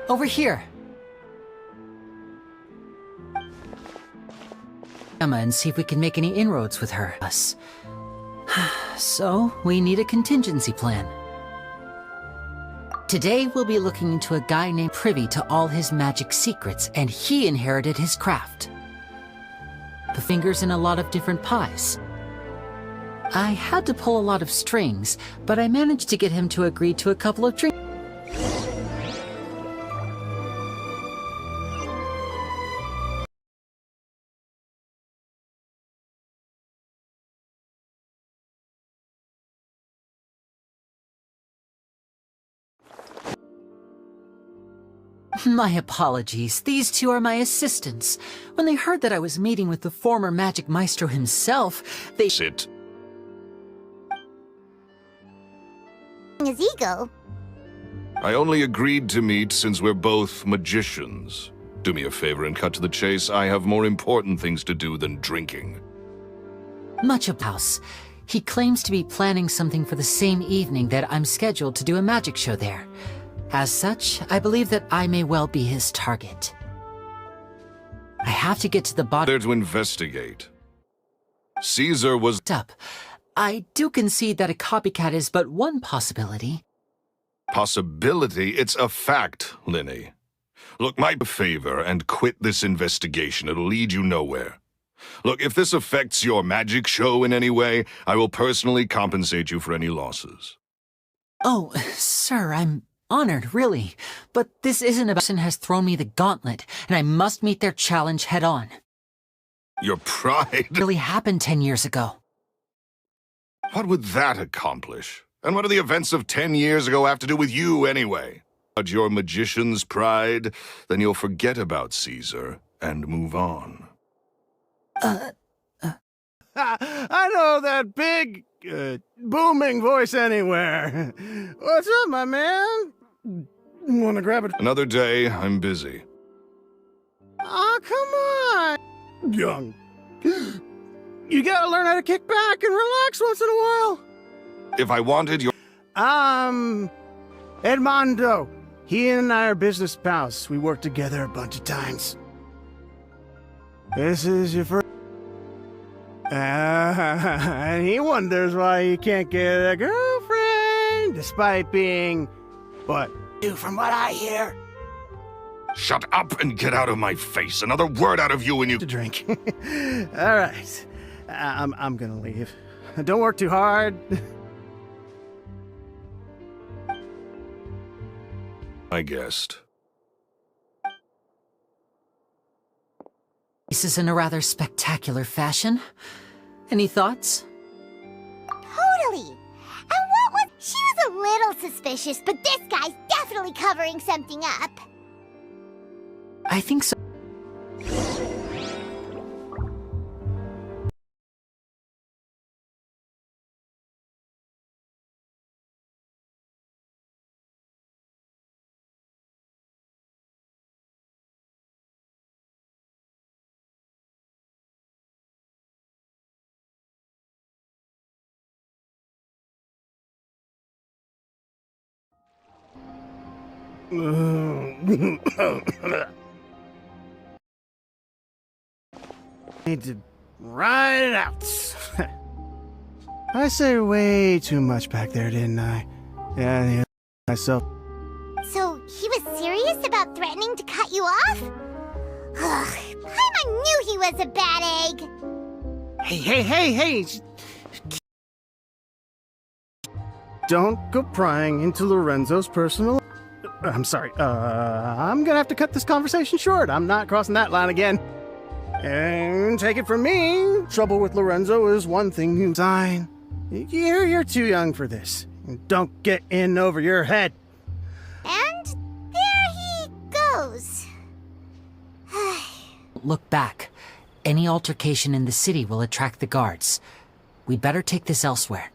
Over here. Emma, and see if we can make any inroads with her. Us. So, we need a contingency plan. Today, we'll be looking into a guy named privy to all his magic secrets, and he inherited his craft. The fingers in a lot of different pies. I had to pull a lot of strings, but I managed to get him to agree to a couple of drinks. My apologies. These two are my assistants. When they heard that I was meeting with the former Magic Maestro himself, they— Sit. His ego. I only agreed to meet since we're both magicians. Do me a favor and cut to the chase. I have more important things to do than drinking. Much house. He claims to be planning something for the same evening that I'm scheduled to do a magic show there. As such, I believe that I may well be his target. I have to get to the bottom— There to investigate. Caesar was— Up. I do concede that a copycat is but one possibility. Possibility? It's a fact, Linny. Look, my favor and quit this investigation. It'll lead you nowhere. Look, if this affects your magic show in any way, I will personally compensate you for any losses. Oh, sir, I'm honored, really. But this isn't about— person has thrown me the gauntlet, and I must meet their challenge head-on. Your pride? It really happened 10 years ago. What would that accomplish? And what do the events of 10 years ago have to do with you, anyway? But your magician's pride? Then you'll forget about Caesar and move on. I know that big, booming voice anywhere. What's up, my man? Wanna grab it? Another day, I'm busy. Oh, come on, young. You gotta learn how to kick back and relax once in a while. If I wanted your— Edmondo. He and I are business pals. We worked together a bunch of times. This is your first— and he wonders why he can't get a girlfriend, despite being— what? From what I hear. Shut up and get out of my face. Another word out of you and you— To drink. All right. I'm gonna leave. Don't work too hard. I guessed. This is in a rather spectacular fashion. Any thoughts? Totally. And what was— She was a little suspicious, but this guy's definitely covering something up. I think so. Need to ride it out. I say way too much back there, didn't I? Yeah, myself. So, he was serious about threatening to cut you off? Ugh, Paimon knew he was a bad egg! Hey! Don't go prying into Lorenzo's personal... I'm sorry, I'm gonna have to cut this conversation short. I'm not crossing that line again. And take it from me, trouble with Lorenzo is one thing you sign. You're too young for this. Don't get in over your head. And there he goes. Look back. Any altercation in the city will attract the guards. We'd better take this elsewhere.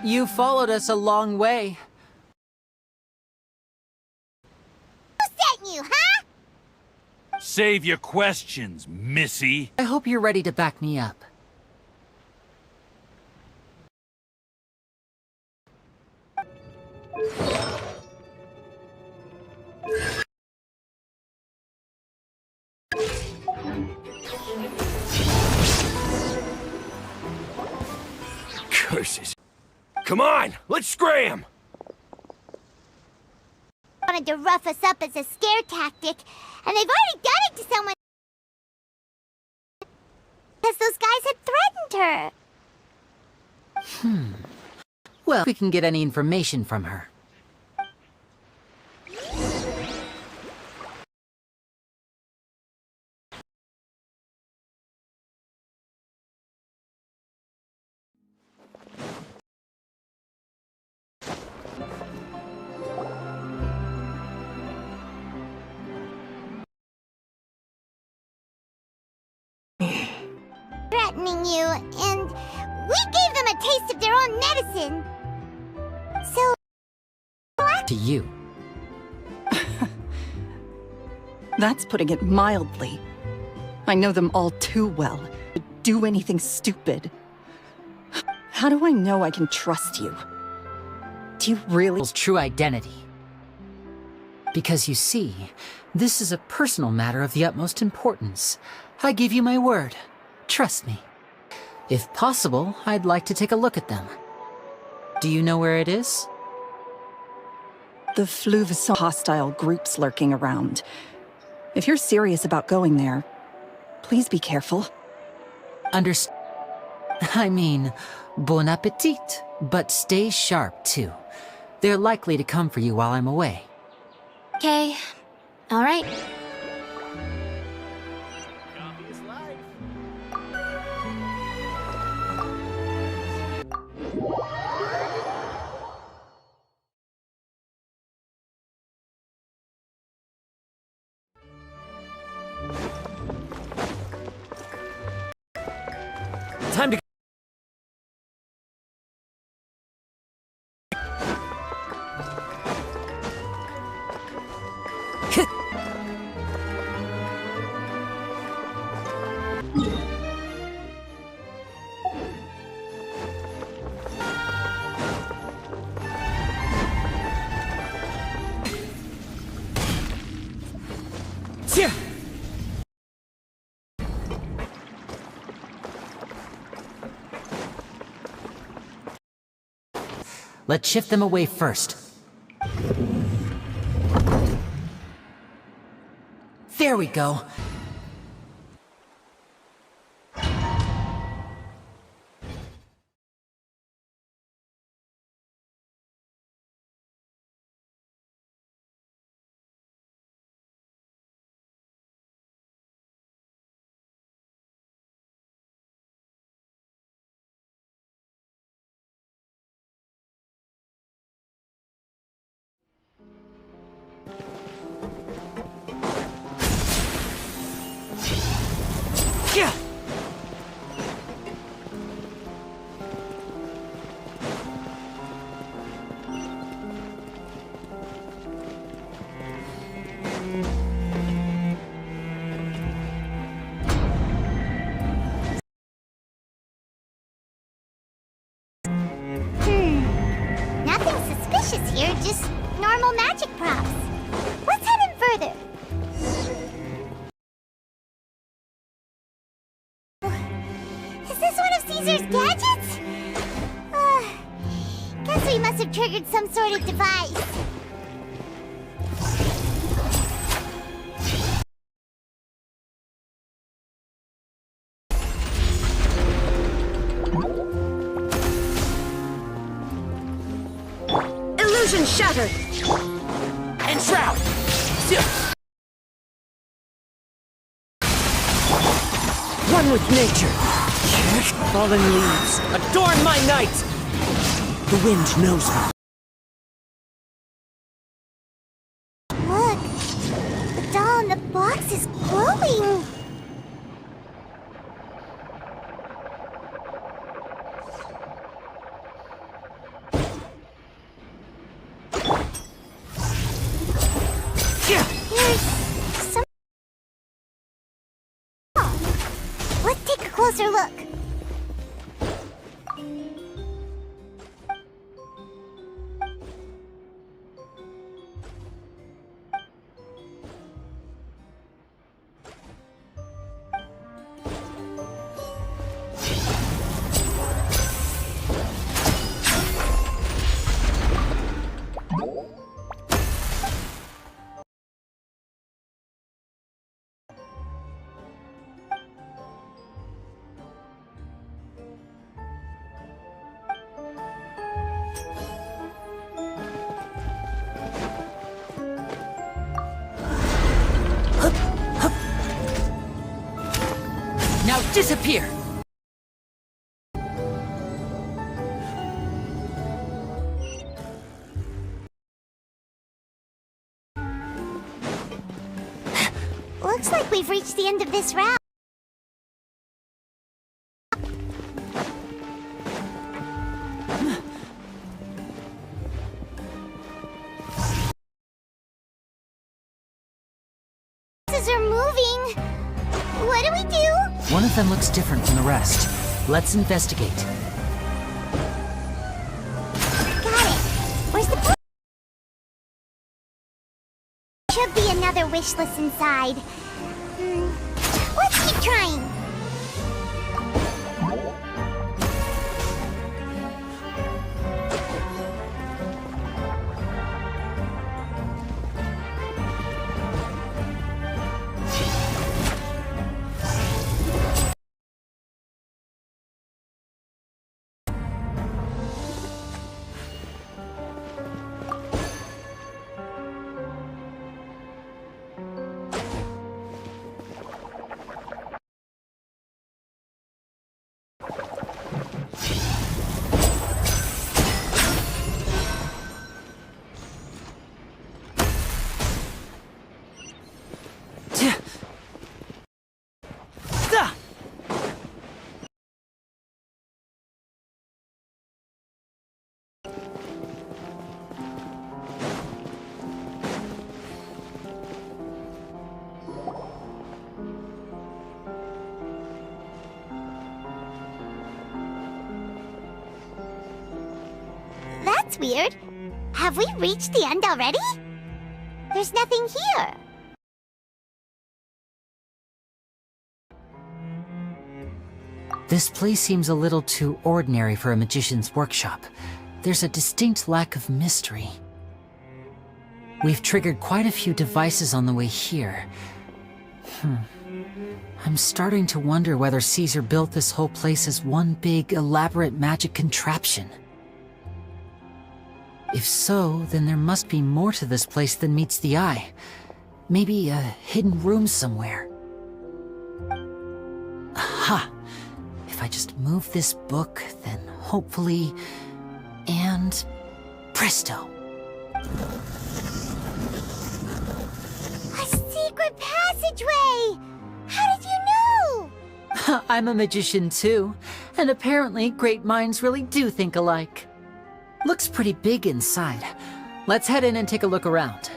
You followed us a long way. Who sent you, huh? Save your questions, missy. I hope you're ready to back me up. Curses. Come on, let's scram! Wanted to rough us up as a scare tactic, and they've already done it to someone. Because those guys had threatened her. Well, if we can get any information from her. Threatening you, and we gave them a taste of their own medicine. So... To you. That's putting it mildly. I know them all too well. To do anything stupid. How do I know I can trust you? Do you really... True identity. Because you see, this is a personal matter of the utmost importance. I give you my word. Trust me. If possible, I'd like to take a look at them. Do you know where it is? The Fluvison hostile groups lurking around. If you're serious about going there, please be careful. I mean, bon appetit, but stay sharp too. They're likely to come for you while I'm away. Okay. All right. Time to... Let's shift them away first. There we go. Caesar's gadgets? Guess we must have triggered some sort of device. Illusion shattered! Enshroud! One with nature. Fallen leaves, adorn my night! The wind knows me. Look! The doll in the box is glowing! There's some... Oh. Let's take a closer look. Now disappear! Looks like we've reached the end of this route. Are moving. What do we do? One of them looks different from the rest. Let's investigate. Got it. Where's the... Should be another wish list inside. Let's keep trying. That's weird. Have we reached the end already? There's nothing here. This place seems a little too ordinary for a magician's workshop. There's a distinct lack of mystery. We've triggered quite a few devices on the way here. I'm starting to wonder whether Caesar built this whole place as one big, elaborate magic contraption. If so, then there must be more to this place than meets the eye. Maybe a hidden room somewhere. Aha! If I just move this book, then hopefully... And... presto! A secret passageway! How did you know? I'm a magician too, and apparently great minds really do think alike. Looks pretty big inside. Let's head in and take a look around.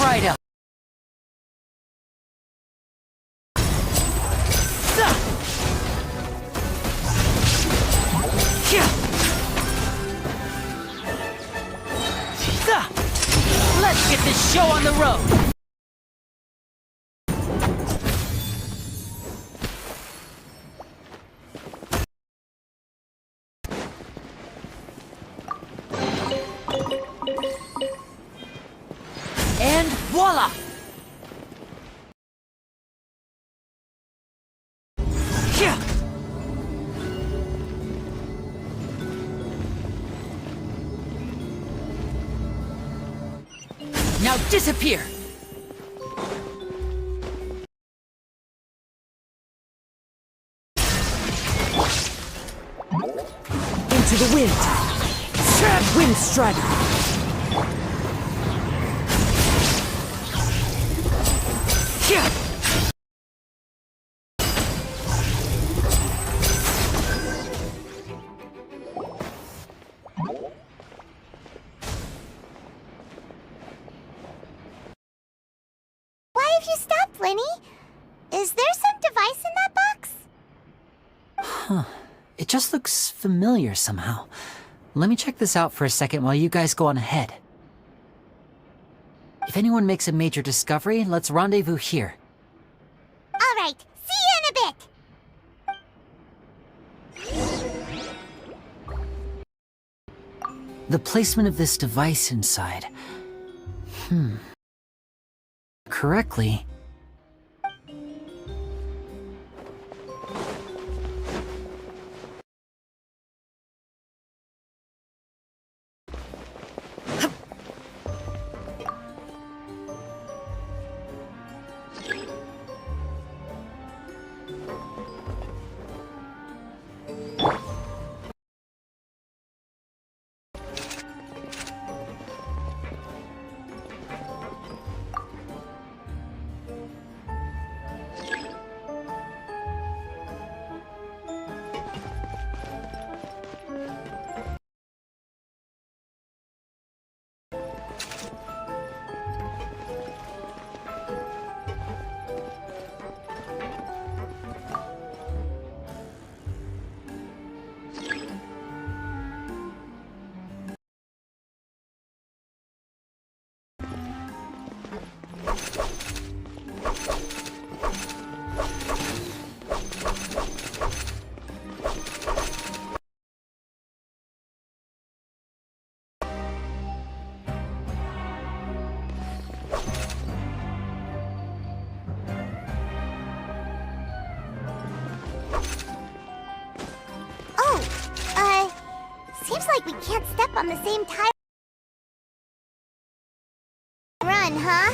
try to... Let's get this show on the road! And voila! Now disappear! Into the wind! Wind Strider! Why have you stopped, Lenny? Is there some device in that box? Huh. It just looks familiar somehow. Let me check this out for a second while you guys go on ahead. If anyone makes a major discovery, let's rendezvous here. All right, see you in a bit! The placement of this device inside. Correctly. Seems like we can't step on the same tire. Run, huh?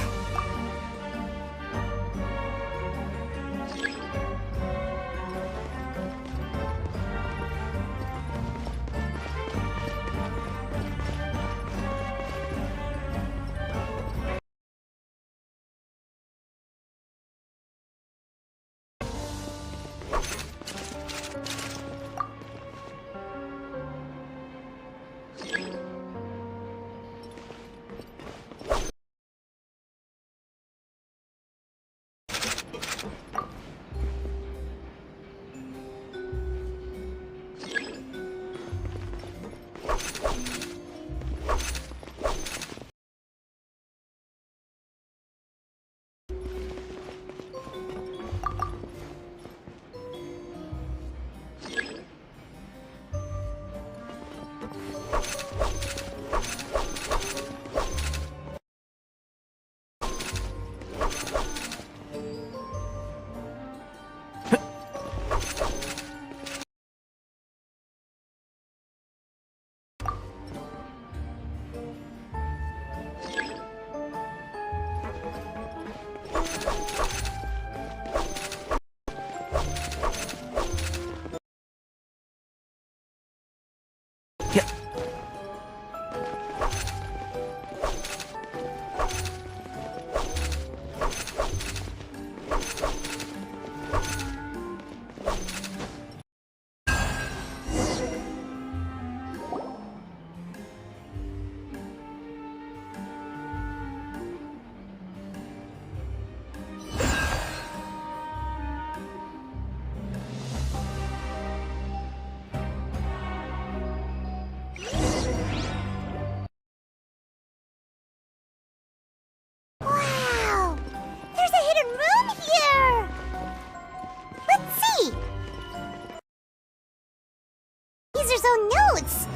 Caesar's own notes.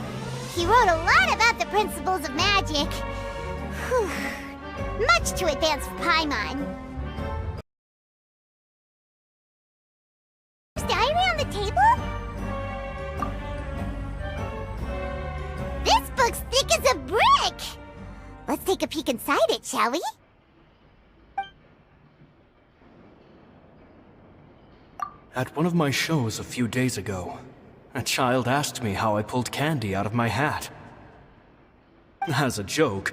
He wrote a lot about the principles of magic. Whew. Much too advanced for Paimon. Diary on the table? This book's thick as a brick! Let's take a peek inside it, shall we? At one of my shows a few days ago, a child asked me how I pulled candy out of my hat. As a joke,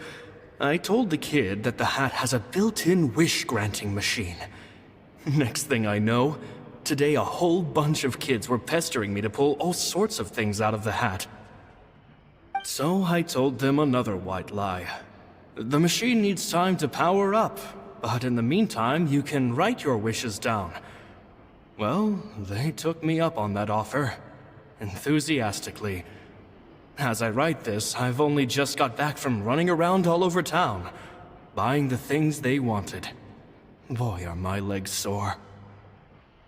I told the kid that the hat has a built-in wish-granting machine. Next thing I know, today a whole bunch of kids were pestering me to pull all sorts of things out of the hat. So I told them another white lie. The machine needs time to power up, but in the meantime, you can write your wishes down. Well, they took me up on that offer, enthusiastically. As I write this, I've only just got back from running around all over town, buying the things they wanted. Boy, are my legs sore.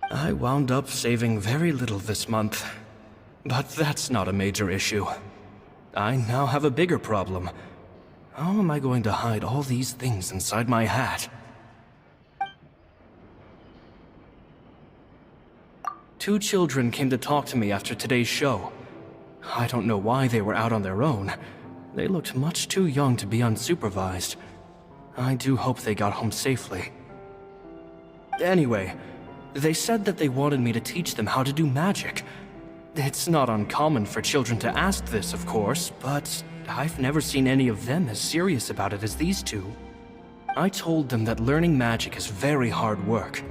I wound up saving very little this month, but that's not a major issue. I now have a bigger problem. How am I going to hide all these things inside my hat? Two children came to talk to me after today's show. I don't know why they were out on their own. They looked much too young to be unsupervised. I do hope they got home safely. Anyway, they said that they wanted me to teach them how to do magic. It's not uncommon for children to ask this, of course, but I've never seen any of them as serious about it as these two. I told them that learning magic is very hard work,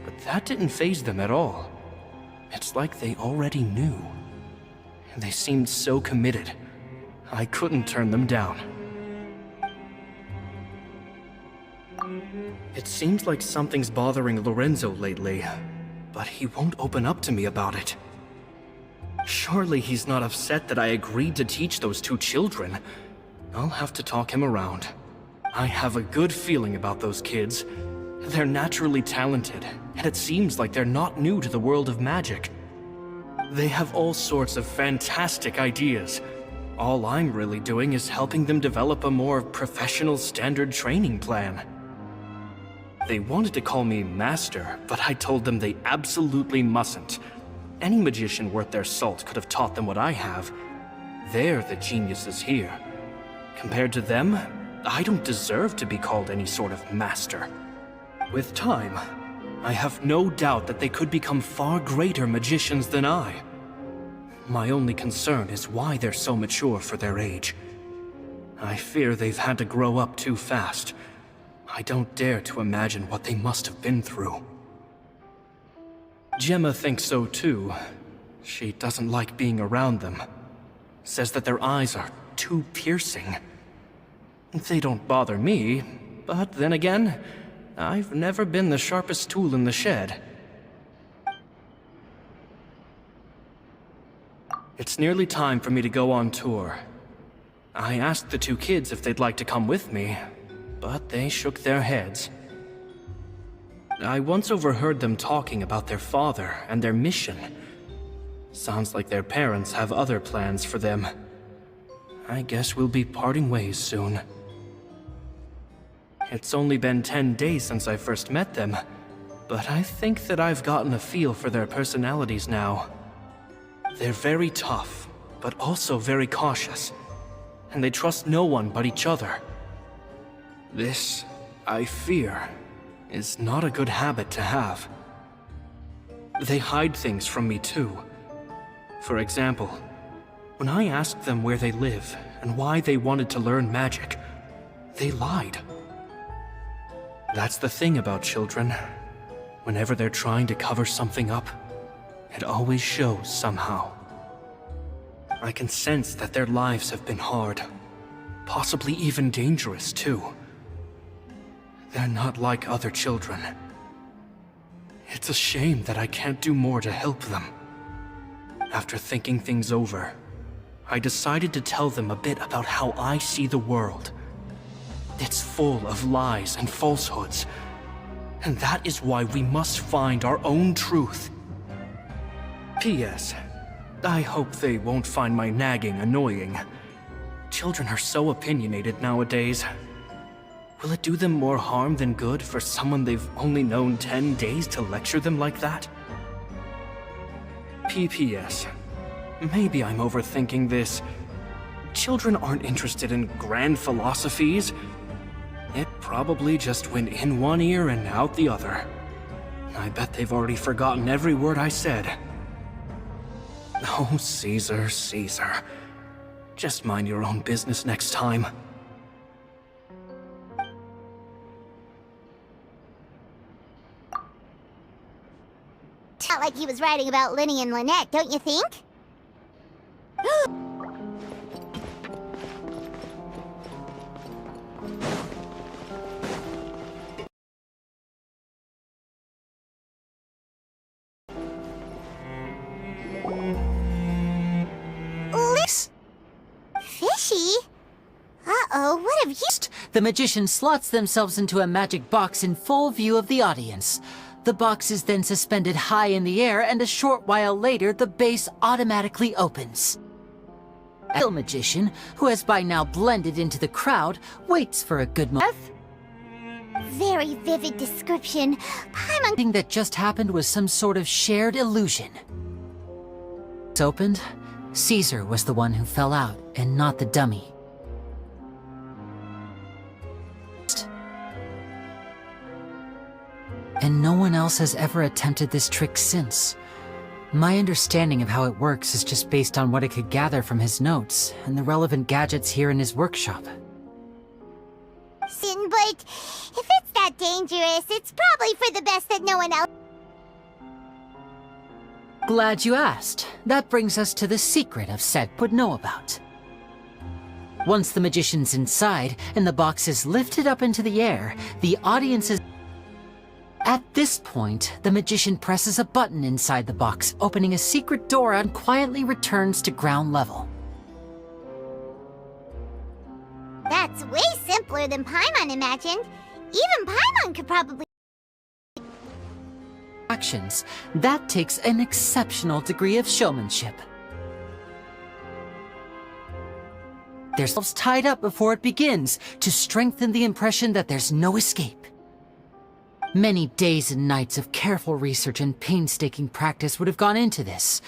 but that didn't faze them at all. It's like they already knew. They seemed so committed. I couldn't turn them down. It seems like something's bothering Lorenzo lately, but he won't open up to me about it. Surely he's not upset that I agreed to teach those two children. I'll have to talk him around. I have a good feeling about those kids. They're naturally talented, and it seems like they're not new to the world of magic. They have all sorts of fantastic ideas. All I'm really doing is helping them develop a more professional standard training plan. They wanted to call me Master, but I told them they absolutely mustn't. Any magician worth their salt could have taught them what I have. They're the geniuses here. Compared to them, I don't deserve to be called any sort of master. With time, I have no doubt that they could become far greater magicians than I. My only concern is why they're so mature for their age. I fear they've had to grow up too fast. I don't dare to imagine what they must have been through. Gemma thinks so too. She doesn't like being around them. Says that their eyes are too piercing. They don't bother me, but then again, I've never been the sharpest tool in the shed. It's nearly time for me to go on tour. I asked the two kids if they'd like to come with me, but they shook their heads. I once overheard them talking about their father and their mission. Sounds like their parents have other plans for them. I guess we'll be parting ways soon. It's only been 10 days since I first met them, but I think that I've gotten a feel for their personalities now. They're very tough, but also very cautious, and they trust no one but each other. This, I fear, is not a good habit to have. They hide things from me too. For example, when I asked them where they live and why they wanted to learn magic, they lied. That's the thing about children. Whenever they're trying to cover something up, it always shows somehow. I can sense that their lives have been hard, possibly even dangerous too. They're not like other children. It's a shame that I can't do more to help them. After thinking things over, I decided to tell them a bit about how I see the world. It's full of lies and falsehoods, and that is why we must find our own truth. P.S. I hope they won't find my nagging annoying. Children are so opinionated nowadays. Will it do them more harm than good for someone they've only known 10 days to lecture them like that? PPS. Maybe I'm overthinking this. Children aren't interested in grand philosophies. It probably just went in one ear and out the other. I bet they've already forgotten every word I said. Oh, Caesar, Caesar. Just mind your own business next time. Felt like he was writing about Linny and Lynette, don't you think? Fishy? Uh-oh, what have you— The magician slots themselves into a magic box in full view of the audience. The box is then suspended high in the air, and a short while later, the base automatically opens. The real magician, who has by now blended into the crowd, waits for a good moment. Very vivid description. The thing that just happened was some sort of shared illusion. It's opened. Caesar was the one who fell out, and not the dummy. And no one else has ever attempted this trick since. My understanding of how it works is just based on what I could gather from his notes and the relevant gadgets here in his workshop. Sin, but if it's that dangerous, it's probably for the best that no one else— Glad you asked. That brings us to the secret of said would know about. Once the magician's inside and the box is lifted up into the air, the audience is— At this point, the magician presses a button inside the box, opening a secret door and quietly returns to ground level. That's way simpler than Paimon imagined. Even Paimon could probably— Actions. That takes an exceptional degree of showmanship. There's themselves tied up before it begins to strengthen the impression that there's no escape. Many days and nights of careful research and painstaking practice would have gone into this,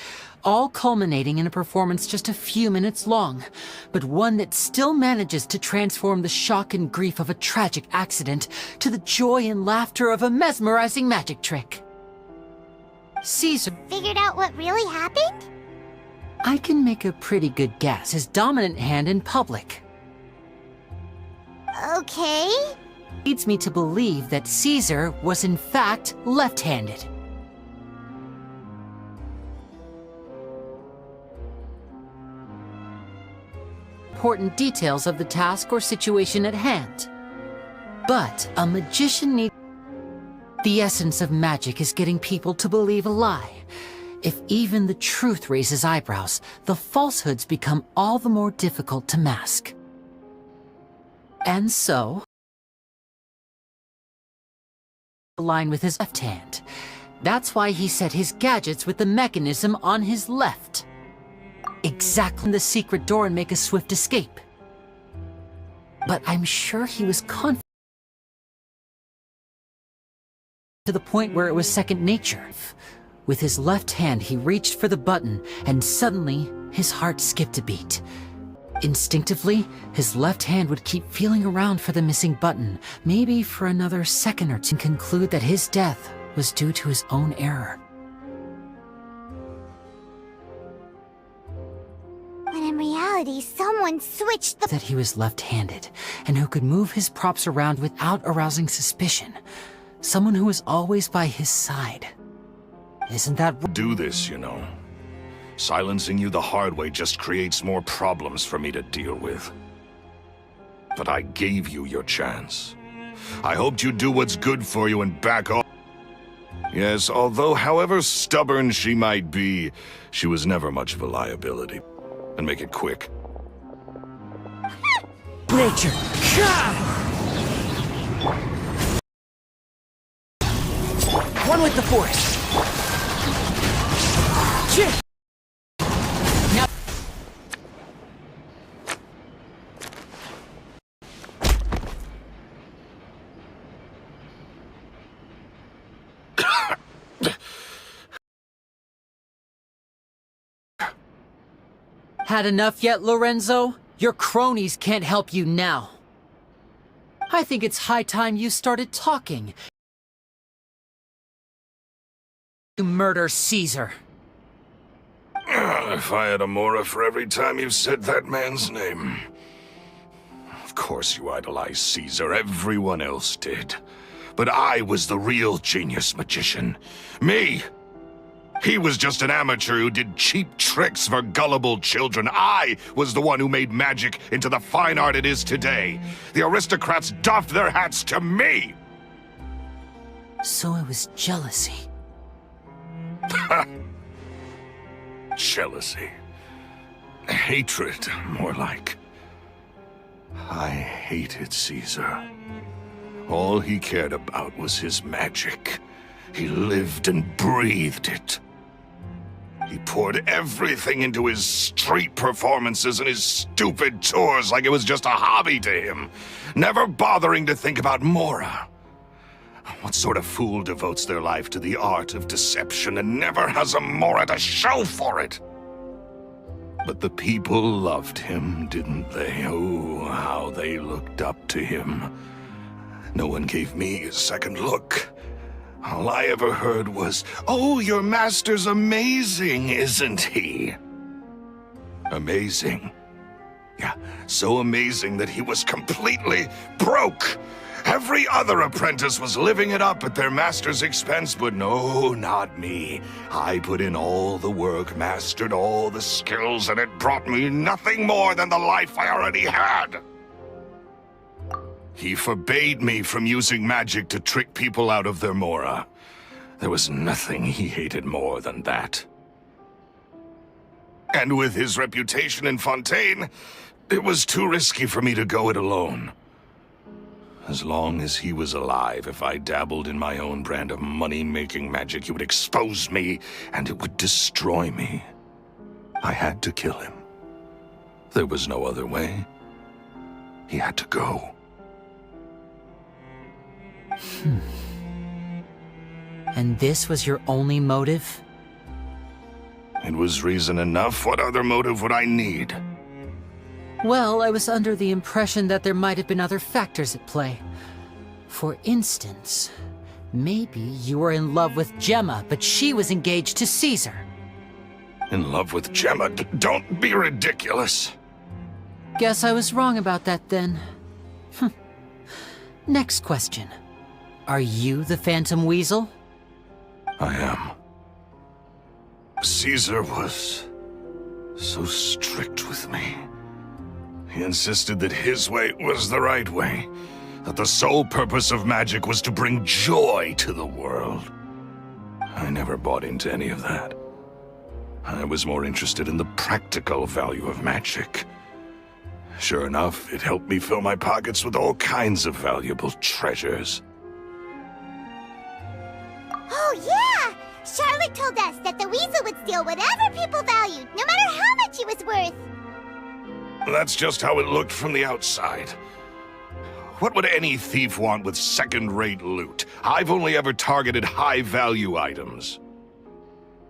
all culminating in a performance just a few minutes long, but one that still manages to transform the shock and grief of a tragic accident to the joy and laughter of a mesmerizing magic trick. Caesar figured out what really happened? I can make a pretty good guess. His dominant hand in public. Okay. Leads me to believe that Caesar was in fact left-handed. Important details of the task or situation at hand. But a magician needs— The essence of magic is getting people to believe a lie. If even the truth raises eyebrows, the falsehoods become all the more difficult to mask. And so, align with his left hand. That's why he set his gadgets with the mechanism on his left. Exactly the secret door and make a swift escape. But I'm sure he was confident to the point where it was second nature. With his left hand, he reached for the button, and suddenly, his heart skipped a beat. Instinctively, his left hand would keep feeling around for the missing button, maybe for another second or two, and conclude that his death was due to his own error. When in reality, someone switched the— That he was left-handed, and who could move his props around without arousing suspicion. Someone who was always by his side. Isn't that— Do this, you know. Silencing you the hard way just creates more problems for me to deal with. But I gave you your chance. I hoped you'd do what's good for you and back off. Yes, although however stubborn she might be, she was never much of a liability. And make it quick. Nature! One with the force! Shit! Had enough yet, Lorenzo? Your cronies can't help you now. I think it's high time you started talking. You murder Caesar. If I had a Mora for every time you said that man's name. Of course you idolized Caesar, everyone else did. But I was the real genius magician. Me! He was just an amateur who did cheap tricks for gullible children. I was the one who made magic into the fine art it is today. The aristocrats doffed their hats to me! So it was jealousy. Jealousy. Hatred, more like. I hated Caesar. All he cared about was his magic. He lived and breathed it. He poured everything into his street performances and his stupid tours like it was just a hobby to him, never bothering to think about Mora. What sort of fool devotes their life to the art of deception and never has a Mora to show for it? But the people loved him, didn't they? Oh, how they looked up to him. No one gave me a second look. All I ever heard was, "Oh, your master's amazing, isn't he?" Amazing. Yeah, so amazing that he was completely broke. Every other apprentice was living it up at their master's expense, but no, not me. I put in all the work, mastered all the skills, and it brought me nothing more than the life I already had. He forbade me from using magic to trick people out of their Mora. There was nothing he hated more than that. And with his reputation in Fontaine, it was too risky for me to go it alone. As long as he was alive, if I dabbled in my own brand of money-making magic, he would expose me, and it would destroy me. I had to kill him. There was no other way. He had to go. And this was your only motive? It was reason enough. What other motive would I need? Well, I was under the impression that there might have been other factors at play. For instance, maybe you were in love with Gemma, but she was engaged to Caesar. In love with Gemma? Don't be ridiculous. Guess I was wrong about that then. Next question. Are you the Phantom Weasel? I am. Caesar was so strict with me. He insisted that his way was the right way, that the sole purpose of magic was to bring joy to the world. I never bought into any of that. I was more interested in the practical value of magic. Sure enough, it helped me fill my pockets with all kinds of valuable treasures. Oh, yeah! Charlotte told us that the weasel would steal whatever people valued, no matter how much it was worth. That's just how it looked from the outside. What would any thief want with second-rate loot? I've only ever targeted high-value items.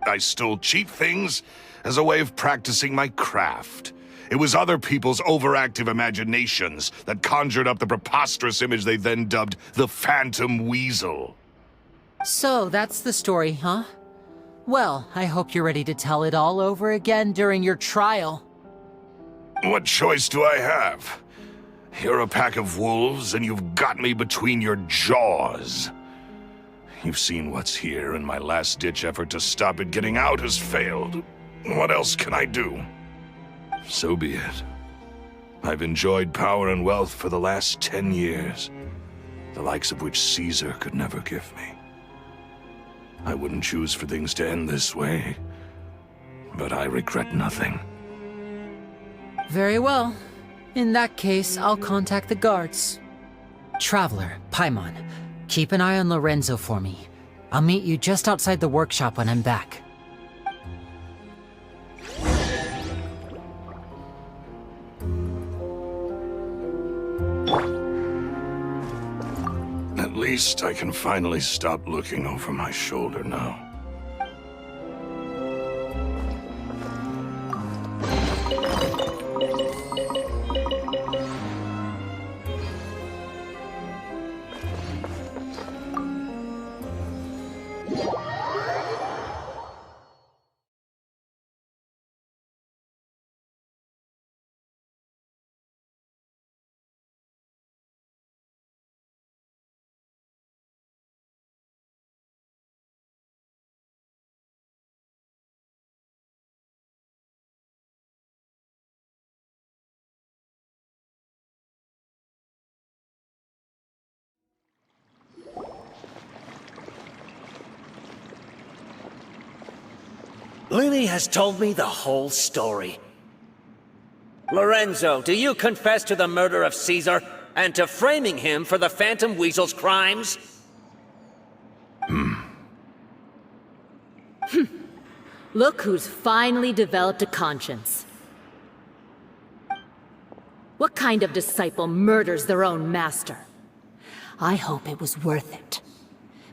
I stole cheap things as a way of practicing my craft. It was other people's overactive imaginations that conjured up the preposterous image they then dubbed the Phantom Weasel. So, that's the story, huh? Well, I hope you're ready to tell it all over again during your trial. What choice do I have? You're a pack of wolves, and you've got me between your jaws. You've seen what's here, and my last-ditch effort to stop it getting out has failed. What else can I do? So be it. I've enjoyed power and wealth for the last 10 years, the likes of which Caesar could never give me. I wouldn't choose for things to end this way, but I regret nothing. Very well. In that case, I'll contact the guards. Traveler, Paimon, keep an eye on Lorenzo for me. I'll meet you just outside the workshop when I'm back. At least I can finally stop looking over my shoulder now. Lily has told me the whole story. Lorenzo, do you confess to the murder of Caesar and to framing him for the Phantom Weasel's crimes? Look who's finally developed a conscience. What kind of disciple murders their own master? I hope it was worth it,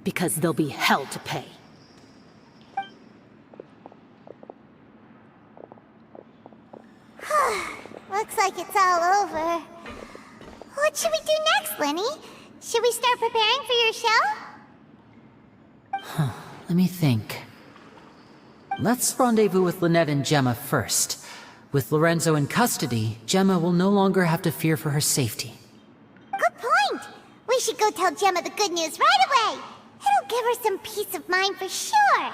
because there'll be hell to pay. Looks like it's all over. What should we do next, Lenny? Should we start preparing for your show? Let me think. Let's rendezvous with Lynette and Gemma first. With Lorenzo in custody, Gemma will no longer have to fear for her safety. Good point! We should go tell Gemma the good news right away! It'll give her some peace of mind for sure!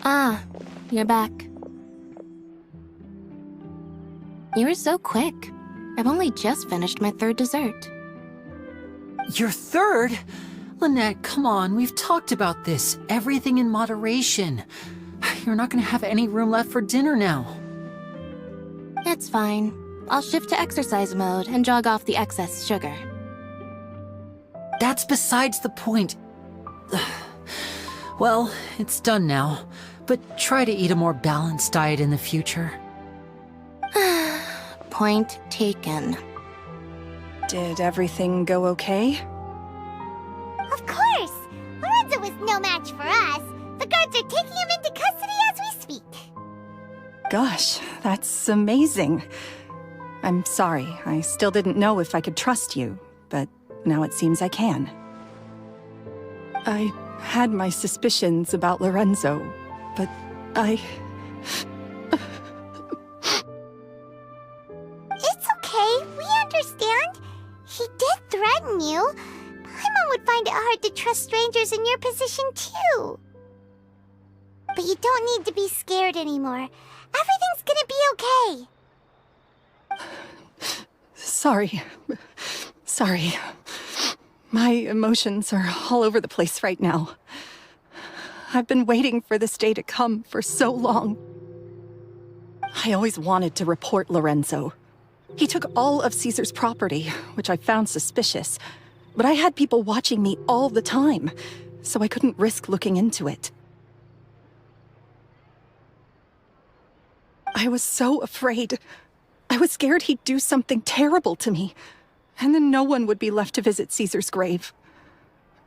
Ah, you're back. You were so quick. I've only just finished my third dessert. Your third? Lynette, come on, we've talked about this. Everything in moderation. You're not gonna have any room left for dinner now. It's fine. I'll shift to exercise mode and jog off the excess sugar. That's besides the point. Well, it's done now, but try to eat a more balanced diet in the future. Point taken. Did everything go okay? Of course! Lorenzo was no match for us. The guards are taking him into custody as we speak. Gosh, that's amazing. I'm sorry, I still didn't know if I could trust you, but now it seems I can. I had my suspicions about Lorenzo, but It's okay, we understand. He did threaten you. Paimon would find it hard to trust strangers in your position too. But you don't need to be scared anymore. Everything's gonna be okay. sorry. Sorry. My emotions are all over the place right now. I've been waiting for this day to come for so long. I always wanted to report Lorenzo. He took all of Caesar's property, which I found suspicious, but I had people watching me all the time, so I couldn't risk looking into it. I was so afraid. I was scared he'd do something terrible to me, and then no one would be left to visit Caesar's grave.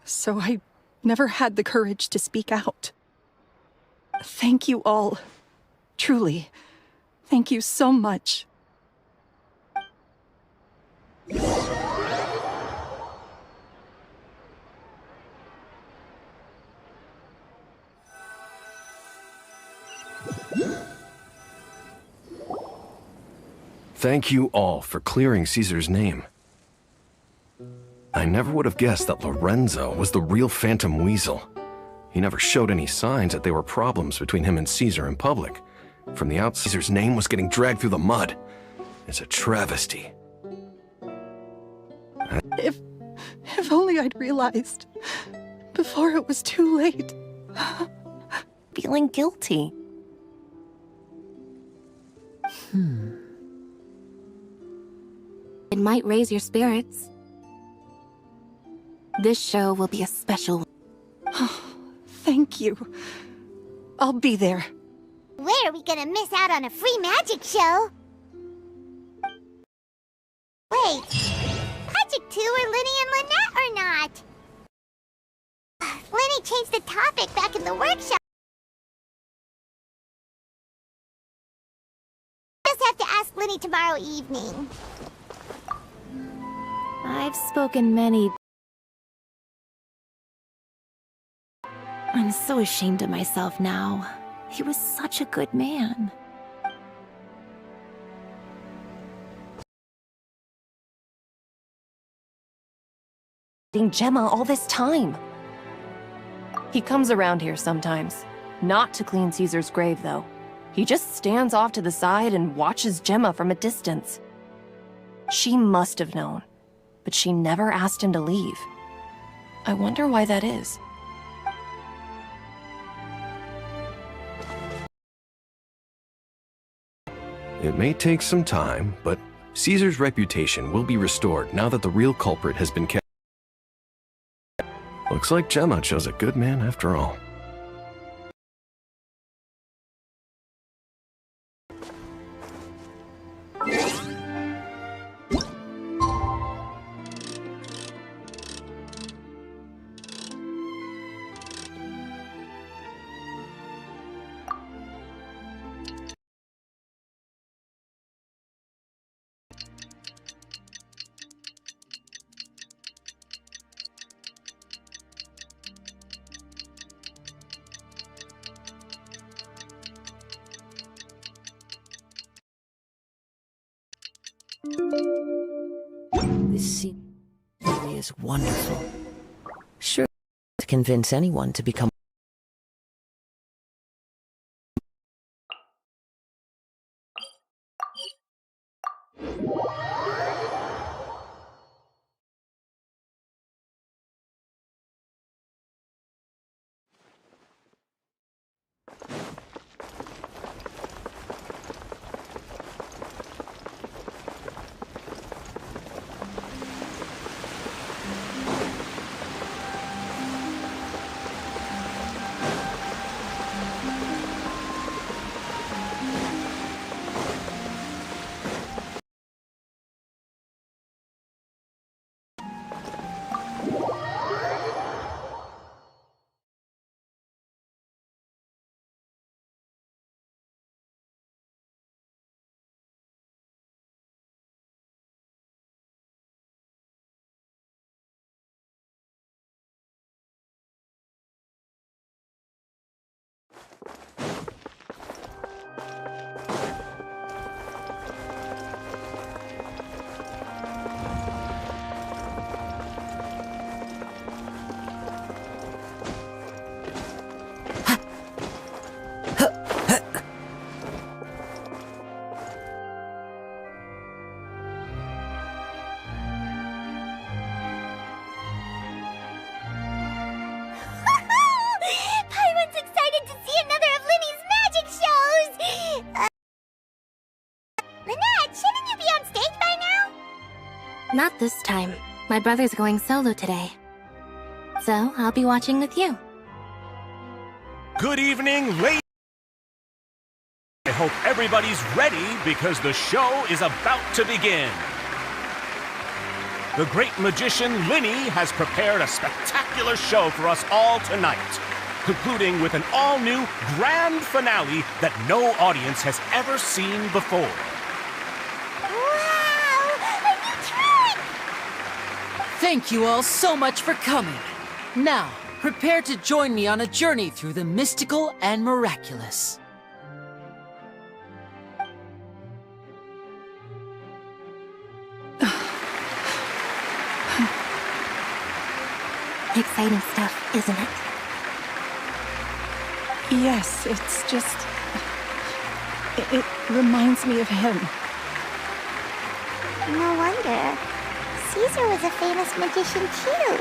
So I never had the courage to speak out. Thank you all. Truly. Thank you so much. Thank you all for clearing Caesar's name. I never would have guessed that Lorenzo was the real Phantom Weasel. He never showed any signs that there were problems between him and Caesar in public. From the outside, Caesar's name was getting dragged through the mud. It's a travesty. If only I'd realized before it was too late. Feeling guilty. It might raise your spirits. This show will be a special one. Thank you. I'll be there. Where are we gonna miss out on a free magic show? Wait, Magic 2 or Lenny and Lynette or not? Lenny changed the topic back in the workshop. Just have to ask Lenny tomorrow evening. I've spoken many... I'm so ashamed of myself now. He was such a good man. Gemma all this time. He comes around here sometimes. Not to clean Caesar's grave, though. He just stands off to the side and watches Gemma from a distance. She must have known, but she never asked him to leave. I wonder why that is. It may take some time, but Caesar's reputation will be restored now that the real culprit has been kept. Looks like Gemma chose a good man after all. This scene really is wonderful. Sure, to convince anyone to become. Paimon's excited to see another of Linny's magic shows! Lynette, shouldn't you be on stage by now? Not this time. My brother's going solo today. So, I'll be watching with you. Good evening, ladies. I hope everybody's ready because the show is about to begin. The great magician Linny has prepared a spectacular show for us all tonight, concluding with an all-new grand finale that no audience has ever seen before. Wow! A new trick! Thank you all so much for coming. Now, prepare to join me on a journey through the mystical and miraculous. Exciting stuff, isn't it? Yes, it's just... It reminds me of him. No wonder. Caesar was a famous magician too.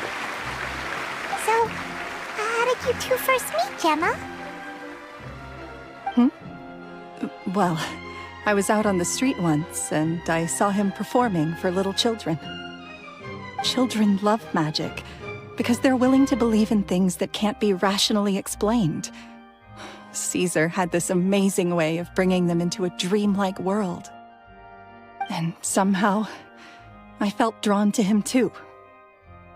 So, how did you two first meet, Gemma? Well, I was out on the street once, and I saw him performing for little children. Children love magic, because they're willing to believe in things that can't be rationally explained. Caesar had this amazing way of bringing them into a dreamlike world. And somehow, I felt drawn to him too.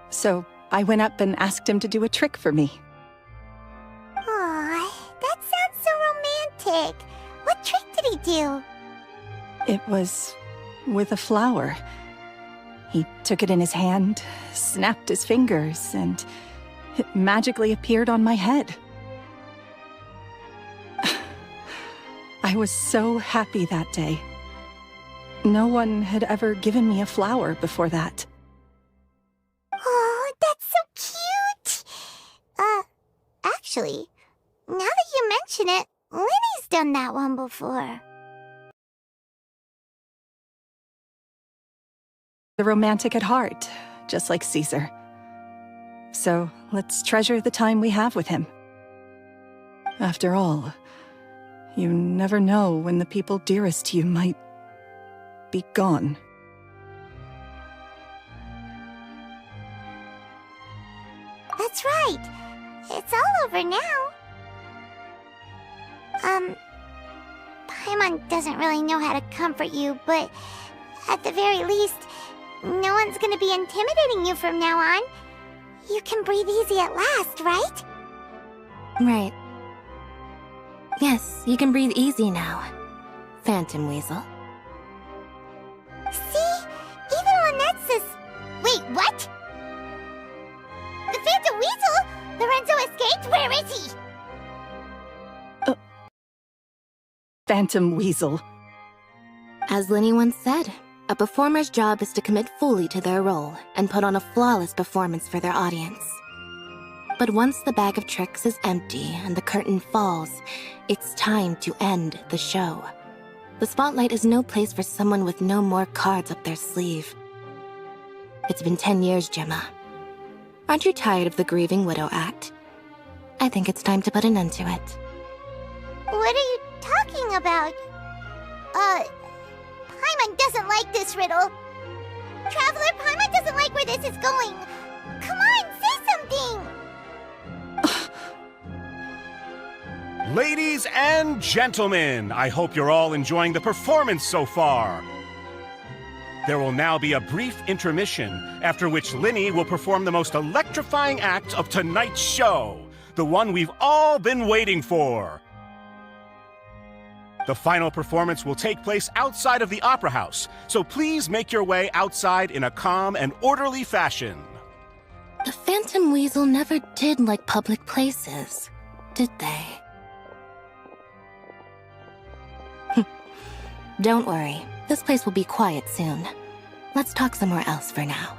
So I went up and asked him to do a trick for me. Aw, that sounds so romantic. What trick did he do? It was with a flower. He took it in his hand, snapped his fingers, and it magically appeared on my head. I was so happy that day. No one had ever given me a flower before that. Oh, that's so cute! Actually, now that you mention it, Linny's done that one before. The romantic at heart, just like Caesar. So let's treasure the time we have with him. After all, you never know when the people dearest to you might be gone. That's right. It's all over now. Paimon doesn't really know how to comfort you, but at the very least, no one's gonna be intimidating you from now on. You can breathe easy at last, right? Right. Yes, you can breathe easy now, Phantom Weasel. See? Even Lynette says... Wait, what? The Phantom Weasel? Lorenzo escaped? Where is he? Phantom Weasel. As Linny once said, a performer's job is to commit fully to their role and put on a flawless performance for their audience. But once the bag of tricks is empty and the curtain falls, it's time to end the show. The spotlight is no place for someone with no more cards up their sleeve. It's been 10 years, Gemma. Aren't you tired of the grieving widow act? I think it's time to put an end to it. What are you talking about? Paimon doesn't like this riddle. Traveler, Paimon doesn't like where this is going. Come on, say something! Ladies and gentlemen, I hope you're all enjoying the performance so far. There will now be a brief intermission, after which Linny will perform the most electrifying act of tonight's show, the one we've all been waiting for. The final performance will take place outside of the Opera House, so please make your way outside in a calm and orderly fashion. The Phantom Weasel never did like public places, did they? Don't worry, this place will be quiet soon. Let's talk somewhere else for now.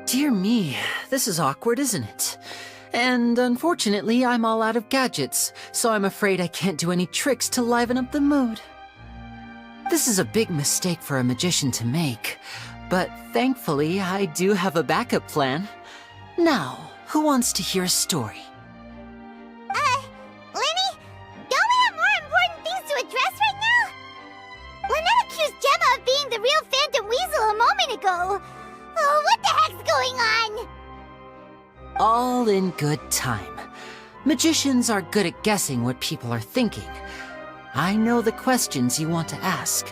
Dear me, this is awkward, isn't it? And unfortunately, I'm all out of gadgets, so I'm afraid I can't do any tricks to liven up the mood. This is a big mistake for a magician to make, but thankfully, I do have a backup plan. Now, who wants to hear a story? Linny? Don't we have more important things to address right now? Lynette accused Gemma of being the real Phantom Weasel a moment ago. Oh, what the heck's going on? All in good time. Magicians are good at guessing what people are thinking. I know the questions you want to ask.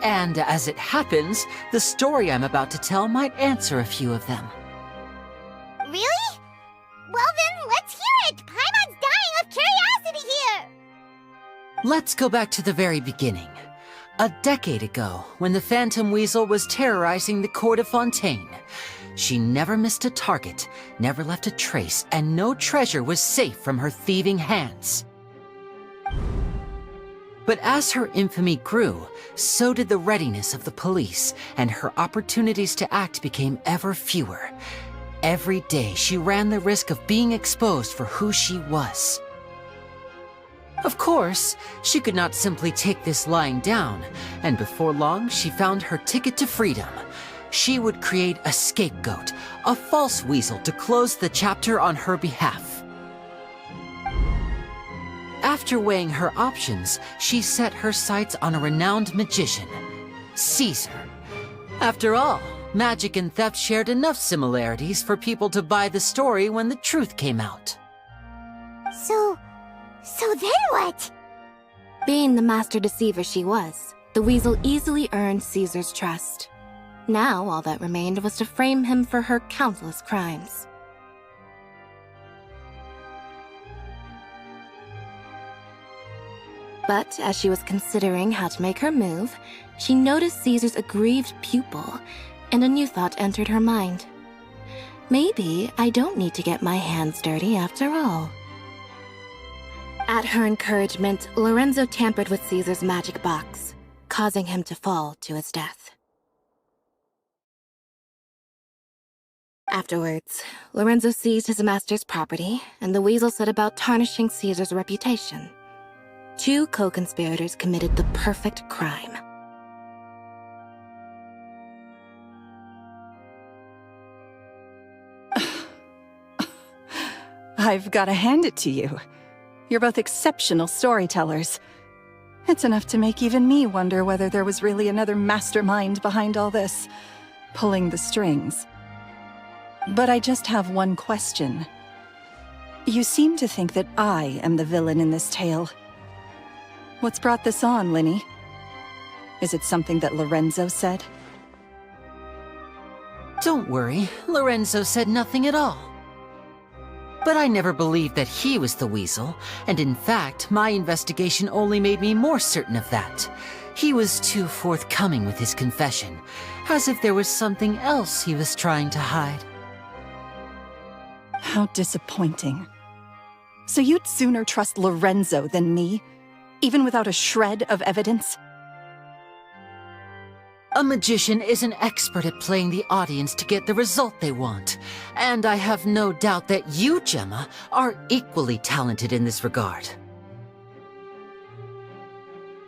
And as it happens, the story I'm about to tell might answer a few of them. Really? Well then, let's hear it! Paimon's dying of curiosity here! Let's go back to the very beginning. A decade ago, when the Phantom Weasel was terrorizing the court of Fontaine. She never missed a target, never left a trace, and no treasure was safe from her thieving hands. But as her infamy grew, so did the readiness of the police, and her opportunities to act became ever fewer. Every day, she ran the risk of being exposed for who she was. Of course, she could not simply take this lying down, and before long, she found her ticket to freedom. She would create a scapegoat, a false weasel to close the chapter on her behalf. After weighing her options, she set her sights on a renowned magician, Caesar. After all, magic and theft shared enough similarities for people to buy the story when the truth came out. So then what? Being the master deceiver she was, the weasel easily earned Caesar's trust. Now all that remained was to frame him for her countless crimes. But as she was considering how to make her move, she noticed Caesar's aggrieved pupil, and a new thought entered her mind. Maybe I don't need to get my hands dirty after all. At her encouragement, Lorenzo tampered with Caesar's magic box, causing him to fall to his death. Afterwards, Lorenzo seized his master's property, and the weasel set about tarnishing Caesar's reputation. Two co-conspirators committed the perfect crime. I've got to hand it to you. You're both exceptional storytellers. It's enough to make even me wonder whether there was really another mastermind behind all this, pulling the strings. But I just have one question. You seem to think that I am the villain in this tale. What's brought this on, Linny? Is it something that Lorenzo said? Don't worry, Lorenzo said nothing at all. But I never believed that he was the weasel, and in fact, my investigation only made me more certain of that. He was too forthcoming with his confession, as if there was something else he was trying to hide. How disappointing. So you'd sooner trust Lorenzo than me, even without a shred of evidence? A magician is an expert at playing the audience to get the result they want, and I have no doubt that you, Gemma, are equally talented in this regard.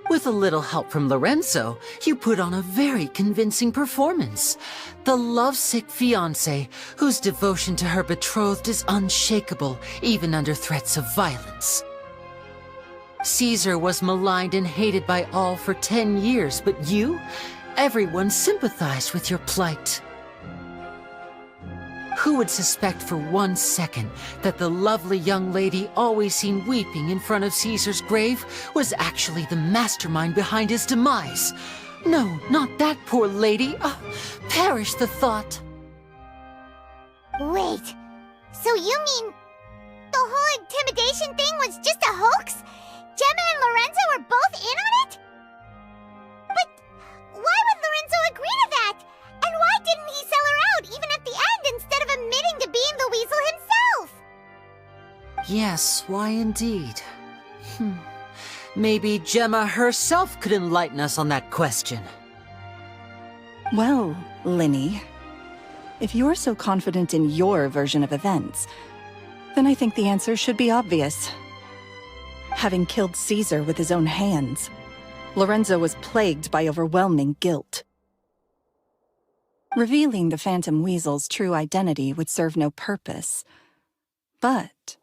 With a little help from Lorenzo, you put on a very convincing performance. The lovesick fiancé, whose devotion to her betrothed is unshakable, even under threats of violence. Caesar was maligned and hated by all for 10 years, but you? Everyone sympathized with your plight. Who would suspect for 1 second that the lovely young lady always seen weeping in front of Caesar's grave was actually the mastermind behind his demise? No, not that poor lady. Perish the thought. Wait, so you mean the whole intimidation thing was just a hoax? Gemma and Lorenzo were both in on it? But why would Lorenzo agree to that? And why didn't he sell her out even at the end instead of admitting to being the weasel himself? Yes, why indeed? Maybe Gemma herself could enlighten us on that question. Well, Linny, if you're so confident in your version of events, then I think the answer should be obvious. Having killed Caesar with his own hands, Lorenzo was plagued by overwhelming guilt. Revealing the Phantom Weasel's true identity would serve no purpose. But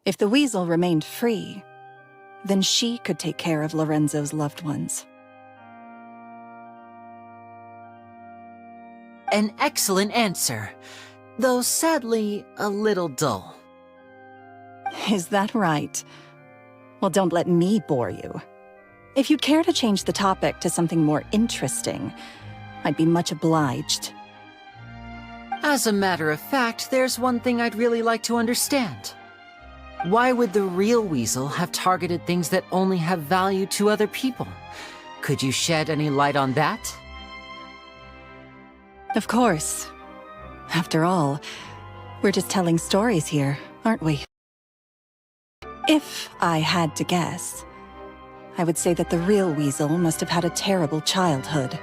if the weasel remained free, then she could take care of Lorenzo's loved ones. An excellent answer, though sadly a little dull. Is that right? Well, don't let me bore you. If you'd care to change the topic to something more interesting, I'd be much obliged. As a matter of fact, there's one thing I'd really like to understand. Why would the real weasel have targeted things that only have value to other people? Could you shed any light on that? Of course. After all, we're just telling stories here, aren't we? If I had to guess, I would say that the real weasel must have had a terrible childhood.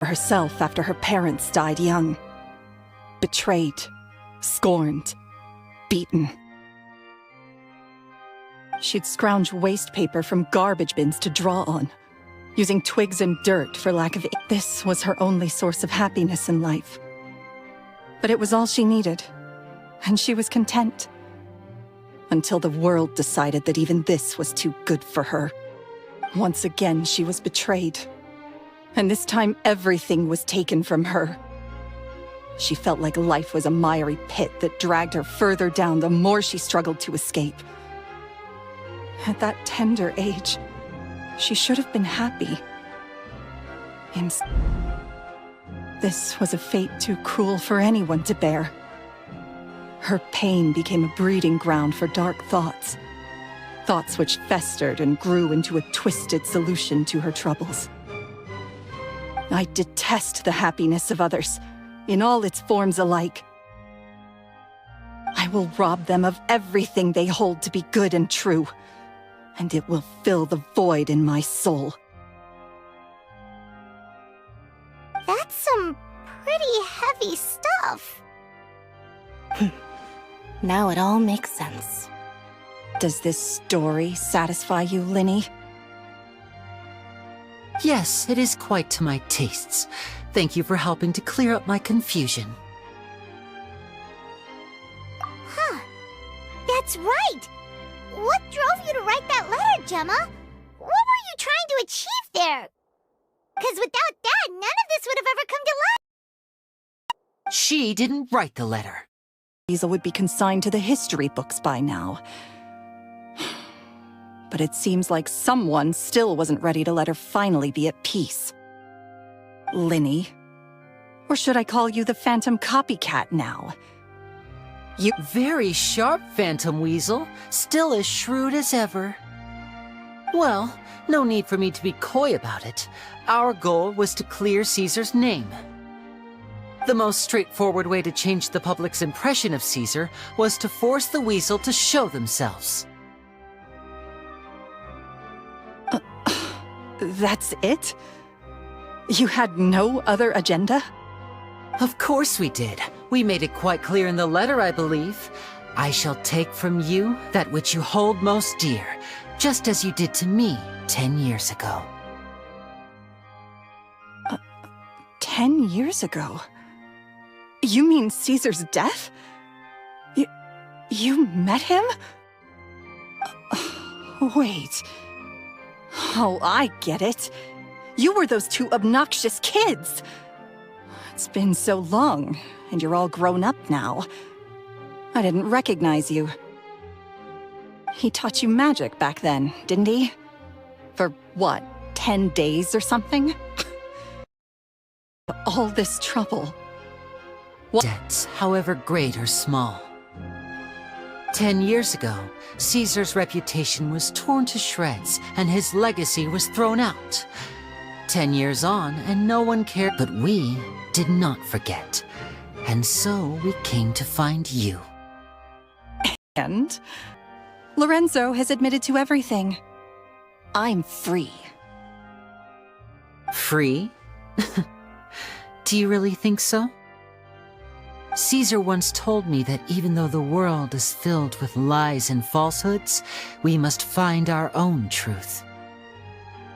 Herself after her parents died young. Betrayed, scorned, beaten. She'd scrounge waste paper from garbage bins to draw on, using twigs and dirt for lack of ink. This was her only source of happiness in life. But it was all she needed, and she was content, Until the world decided that even this was too good for her. Once again, she was betrayed. And this time, everything was taken from her. She felt like life was a miry pit that dragged her further down the more she struggled to escape. At that tender age, she should have been happy. This was a fate too cruel for anyone to bear. Her pain became a breeding ground for dark thoughts. Thoughts which festered and grew into a twisted solution to her troubles. I detest the happiness of others, in all its forms alike. I will rob them of everything they hold to be good and true, and it will fill the void in my soul. That's some pretty heavy stuff. Now it all makes sense. Does this story satisfy you, Linny? Yes, it is quite to my tastes. Thank you for helping to clear up my confusion. Huh. That's right! What drove you to write that letter, Gemma? What were you trying to achieve there? Because without that, none of this would have ever come to life! She didn't write the letter. Weasel would be consigned to the history books by now. But it seems like someone still wasn't ready to let her finally be at peace. Linny. Or should I call you the Phantom Copycat now? You— Very sharp, Phantom Weasel. Still as shrewd as ever. Well, no need for me to be coy about it. Our goal was to clear Caesar's name. The most straightforward way to change the public's impression of Caesar was to force the Weasel to show themselves. That's it? You had no other agenda? Of course we did. We made it quite clear in the letter, I believe. I shall take from you that which you hold most dear, just as you did to me 10 years ago. 10 years ago? You mean Caesar's death? You met him? Wait. Oh, I get it. You were those two obnoxious kids. It's been so long, and you're all grown up now. I didn't recognize you. He taught you magic back then, didn't he? For what, 10 days or something? All this trouble. Debts, however great or small. 10 years ago, Caesar's reputation was torn to shreds, and his legacy was thrown out. 10 years on, and no one cared, but we did not forget. And so we came to find you. And? Lorenzo has admitted to everything. I'm free. Free? Do you really think so? Caesar once told me that even though the world is filled with lies and falsehoods, we must find our own truth.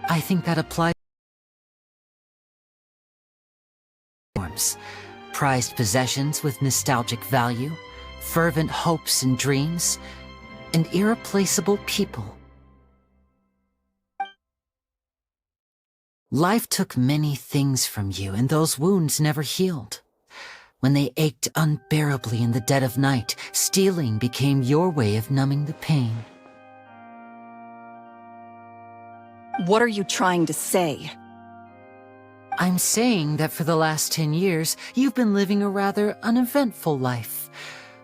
I think that applies to forms, prized possessions with nostalgic value, fervent hopes and dreams, and irreplaceable people. Life took many things from you, and those wounds never healed. When they ached unbearably in the dead of night, stealing became your way of numbing the pain. What are you trying to say? I'm saying that for the last 10 years, you've been living a rather uneventful life.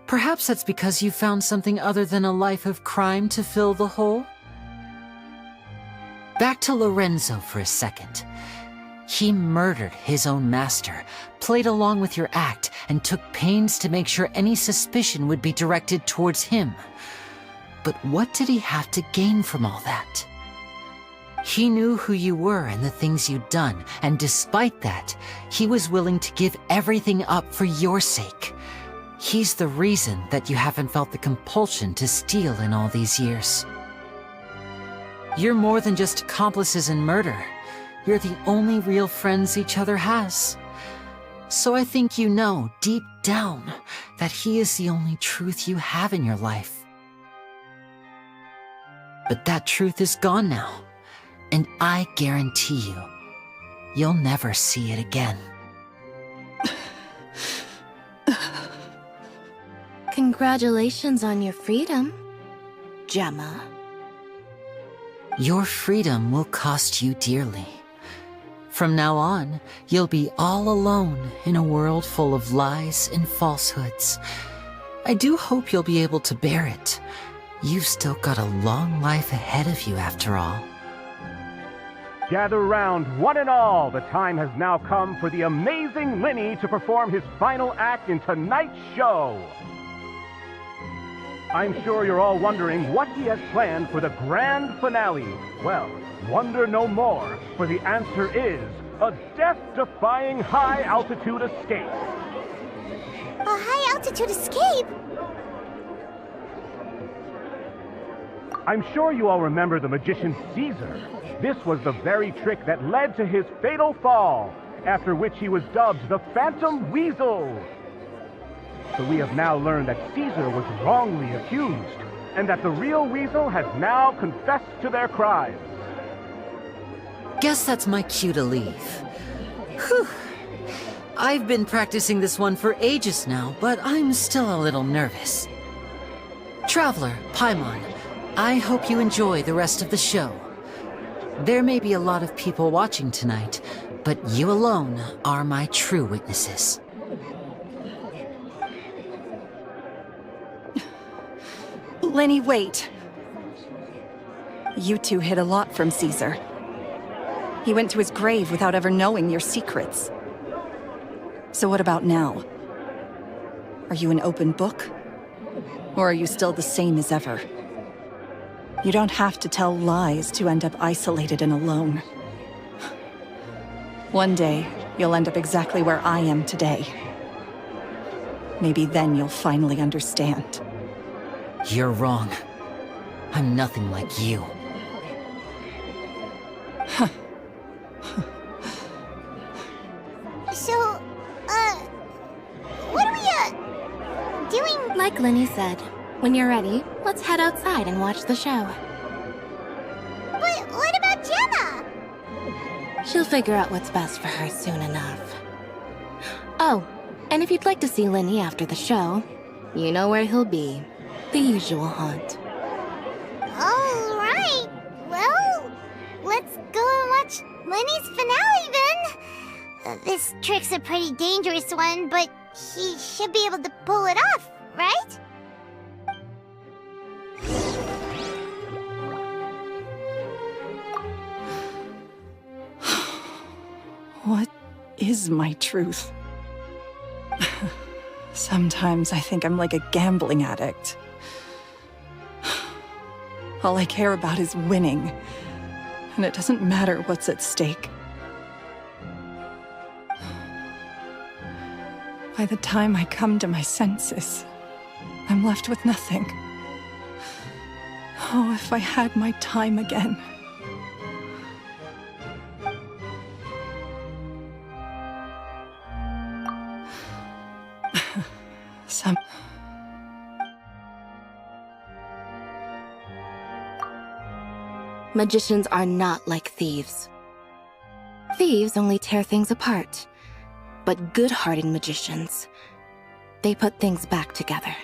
Perhaps that's because you found something other than a life of crime to fill the hole? Back to Lorenzo for a second. He murdered his own master, played along with your act, and took pains to make sure any suspicion would be directed towards him. But what did he have to gain from all that? He knew who you were and the things you'd done, and despite that, he was willing to give everything up for your sake. He's the reason that you haven't felt the compulsion to steal in all these years. You're more than just accomplices in murder. You're the only real friends each other has. So I think you know, deep down, that he is the only truth you have in your life. But that truth is gone now. And I guarantee you, you'll never see it again. Congratulations on your freedom, Gemma. Your freedom will cost you dearly. From now on, you'll be all alone in a world full of lies and falsehoods. I do hope you'll be able to bear it. You've still got a long life ahead of you after all. Gather round, one and all. The time has now come for the amazing Linny to perform his final act in tonight's show. I'm sure you're all wondering what he has planned for the grand finale. Well, wonder no more, for the answer is a death-defying high-altitude escape. A high-altitude escape? I'm sure you all remember the magician Caesar. This was the very trick that led to his fatal fall, after which he was dubbed the Phantom Weasel. So we have now learned that Caesar was wrongly accused, and that the real Weasel has now confessed to their crimes. Guess that's my cue to leave. Whew. I've been practicing this one for ages now, but I'm still a little nervous. Traveler, Paimon, I hope you enjoy the rest of the show. There may be a lot of people watching tonight, but you alone are my true witnesses. Linny, wait. You two hid a lot from Caesar. He went to his grave without ever knowing your secrets. So what about now? Are you an open book? Or are you still the same as ever? You don't have to tell lies to end up isolated and alone. One day, you'll end up exactly where I am today. Maybe then you'll finally understand. You're wrong. I'm nothing like you. So, what are we, doing? Like Linny said, when you're ready, let's head outside and watch the show. But what about Gemma? She'll figure out what's best for her soon enough. Oh, and if you'd like to see Linny after the show, you know where he'll be. The usual haunt. All right. Well, let's go and watch Linny's finale then. This trick's a pretty dangerous one, but he should be able to pull it off, right? What is my truth? Sometimes I think I'm like a gambling addict. All I care about is winning, and it doesn't matter what's at stake. By the time I come to my senses, I'm left with nothing. Oh, if I had my time again. Magicians are not like thieves. Thieves only tear things apart. But good-hearted magicians, they put things back together.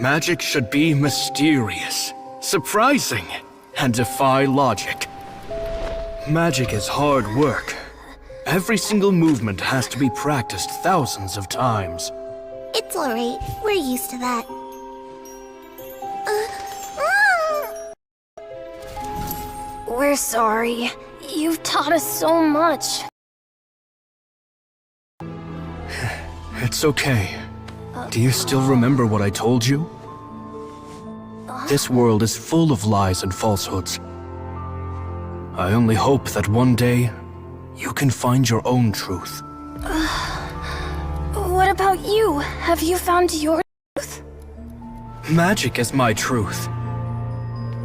Magic should be mysterious, surprising, and defy logic. Magic is hard work. Every single movement has to be practiced thousands of times. It's alright. We're used to that. We're sorry. You've taught us so much. It's okay. Do you still remember what I told you? This world is full of lies and falsehoods. I only hope that one day you can find your own truth. What about you? Have you found your truth? Magic is my truth.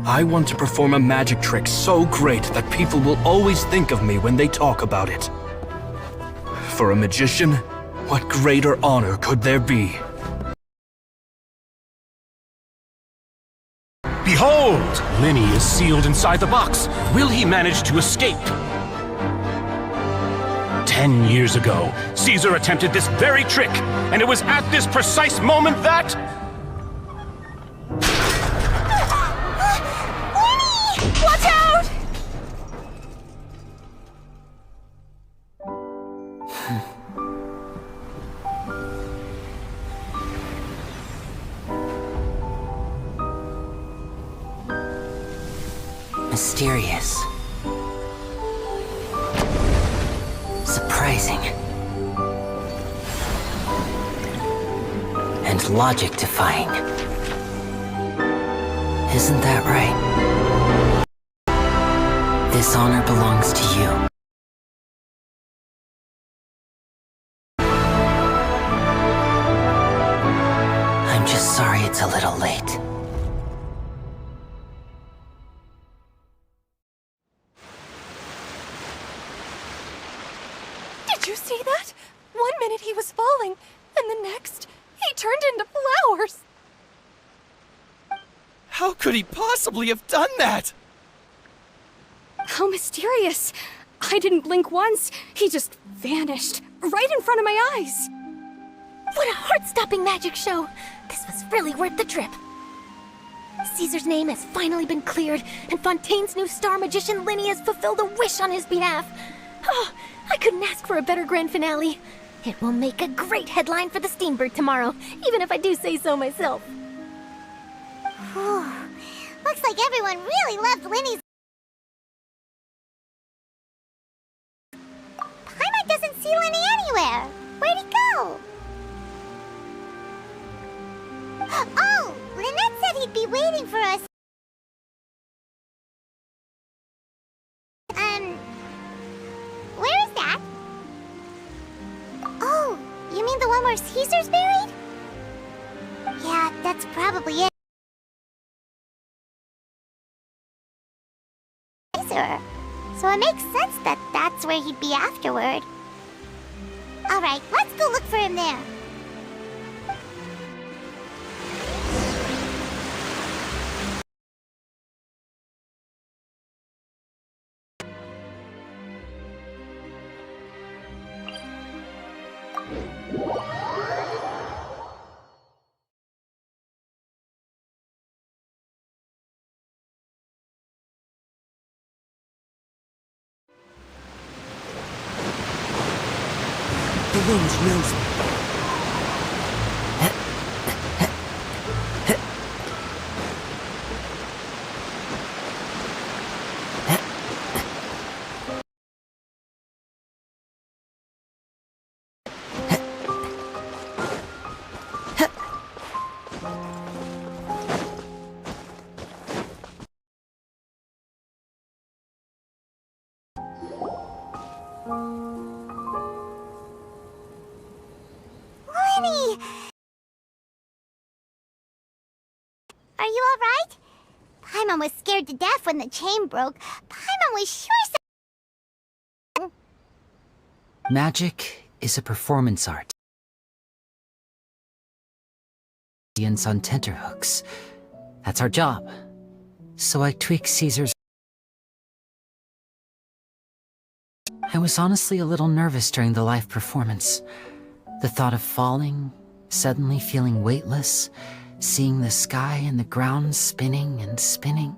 I want to perform a magic trick so great that people will always think of me when they talk about it. For a magician, what greater honor could there be? Behold! Linny is sealed inside the box. Will he manage to escape? 10 years ago, Caesar attempted this very trick, and it was at this precise moment that... Linny! Watch out! Mysterious. Surprising. And logic-defying. Isn't that right? This honor belongs to you. I'm just sorry it's a little late. Did you see that? 1 minute he was falling, and the next, he turned into flowers. How could he possibly have done that? How mysterious. I didn't blink once. He just vanished, right in front of my eyes. What a heart-stopping magic show! This was really worth the trip. Caesar's name has finally been cleared, and Fontaine's new star magician Linny has fulfilled a wish on his behalf. Oh, I couldn't ask for a better grand finale. It will make a great headline for the Steambird tomorrow, even if I do say so myself. Whew. Looks like everyone really loved Linny's... Paimon doesn't see Linny anywhere. Where'd he go? Oh! Lynette said he'd be waiting for us. Where is that? Oh, you mean the one where Caesar's buried? Yeah, that's probably it. Caesar. So it makes sense that that's where he'd be afterward. Alright, let's go look for him there. The wind knows me. Are you alright? Paimon was scared to death when the chain broke. Paimon was sure so... Magic is a performance art. On tenterhooks. That's our job. So I tweak Caesar's... I was honestly a little nervous during the live performance. The thought of falling, suddenly feeling weightless, seeing the sky and the ground spinning and spinning.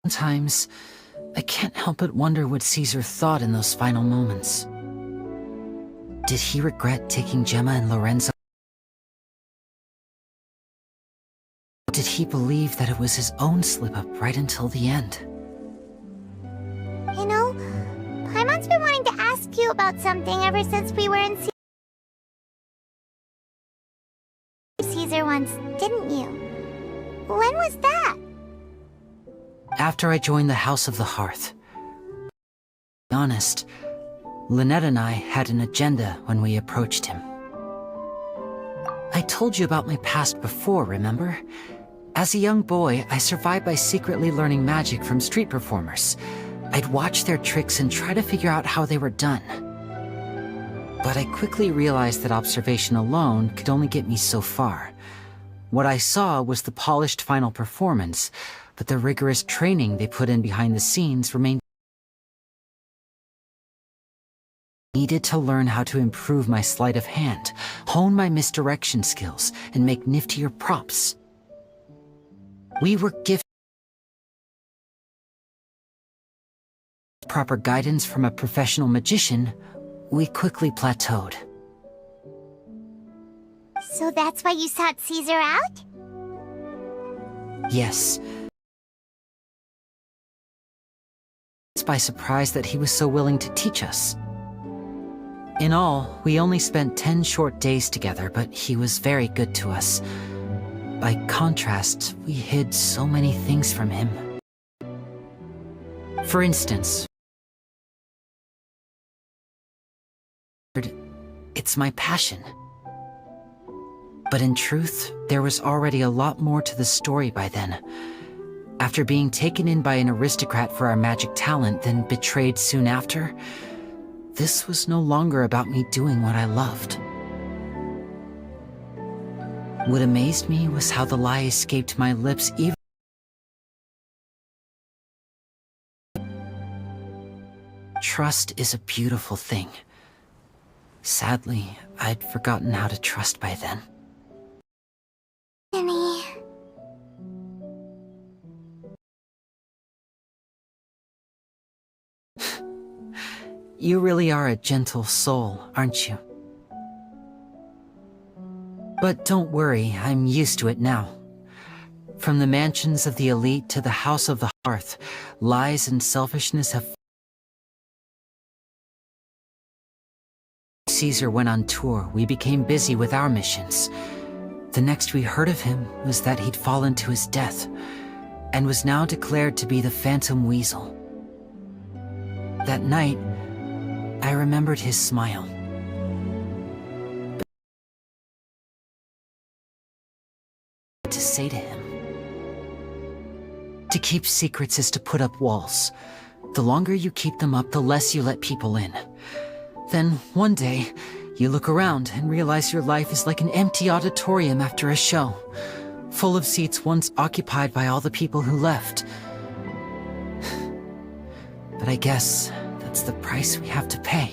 Sometimes, I can't help but wonder what Caesar thought in those final moments. Did he regret taking Gemma and Lorenzo? Did he believe that it was his own slip-up right until the end? You know, Paimon's been wanting to ask you about something ever since we were in Caesar once, didn't you? When was that? After I joined the House of the Hearth. To be honest, Lynette and I had an agenda when we approached him. I told you about my past before, remember? As a young boy, I survived by secretly learning magic from street performers. I'd watch their tricks and try to figure out how they were done. But I quickly realized that observation alone could only get me so far. What I saw was the polished final performance, but the rigorous training they put in behind the scenes remained. I needed to learn how to improve my sleight of hand, hone my misdirection skills, and make niftier props. We were given proper guidance from a professional magician. We quickly plateaued. So that's why you sought Caesar out? Yes. It's by surprise that he was so willing to teach us. In all, we only spent 10 short days together, but he was very good to us. By contrast, we hid so many things from him. For instance, it's my passion. But in truth, there was already a lot more to the story by then. After being taken in by an aristocrat for our magic talent, then betrayed soon after, this was no longer about me doing what I loved. What amazed me was how the lie escaped my lips even. Trust is a beautiful thing. Sadly, I'd forgotten how to trust by then. Annie. You really are a gentle soul, aren't you? But don't worry, I'm used to it now. From the mansions of the elite to the House of the Hearth, lies and selfishness have... Caesar went on tour, we became busy with our missions. The next we heard of him was that he'd fallen to his death, and was now declared to be the Phantom Weasel. That night, I remembered his smile. But to say to him, to keep secrets is to put up walls. The longer you keep them up, the less you let people in. Then, one day, you look around and realize your life is like an empty auditorium after a show, full of seats once occupied by all the people who left. But I guess that's the price we have to pay.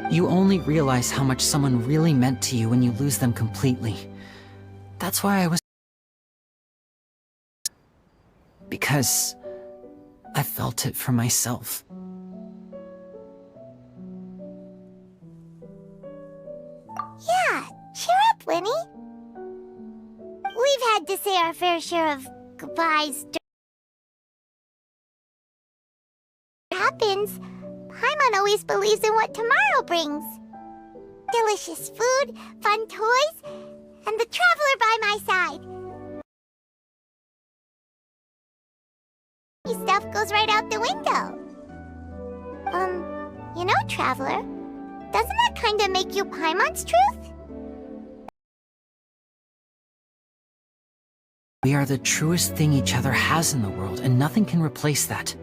You only realize how much someone really meant to you when you lose them completely. That's why I was... Because I felt it for myself. Yeah, cheer up, Winnie. We've had to say our fair share of goodbyes. Happens, Paimon always believes in what tomorrow brings. Delicious food, fun toys, and the Traveler by my side. Stuff goes right out the window. You know, Traveler, doesn't that kinda make you Paimon's truth? We are the truest thing each other has in the world, and nothing can replace that.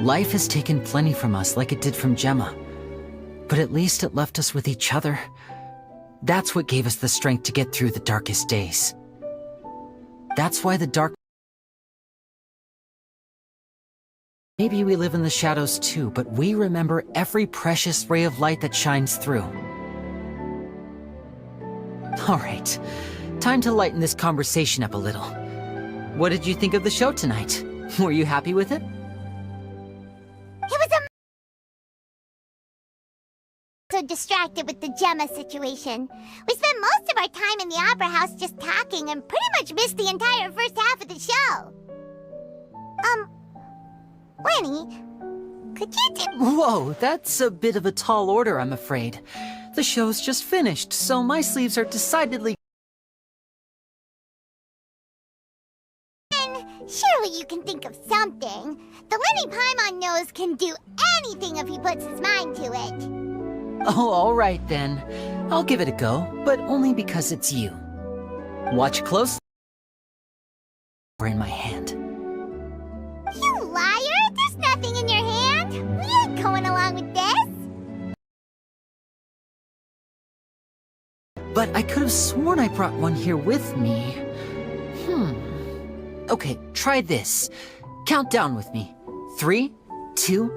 Life has taken plenty from us, like it did from Gemma. But at least it left us with each other. That's what gave us the strength to get through the darkest days. That's why the dark... Maybe we live in the shadows too, but we remember every precious ray of light that shines through. Alright, time to lighten this conversation up a little. What did you think of the show tonight? Were you happy with it? It was so distracted with the Gemma situation. We spent most of our time in the Opera House just talking and pretty much missed the entire first half of the show. Lenny, could you do— Whoa, that's a bit of a tall order, I'm afraid. The show's just finished, so my sleeves are decidedly— Surely you can think of something. The Lenny Paimon knows can do anything if he puts his mind to it. Oh, alright then. I'll give it a go, but only because it's you. Watch closely. In my hand. You liar! There's nothing in your hand! We ain't going along with this! But I could have sworn I brought one here with me. Okay, try this. Count down with me. 3, 2...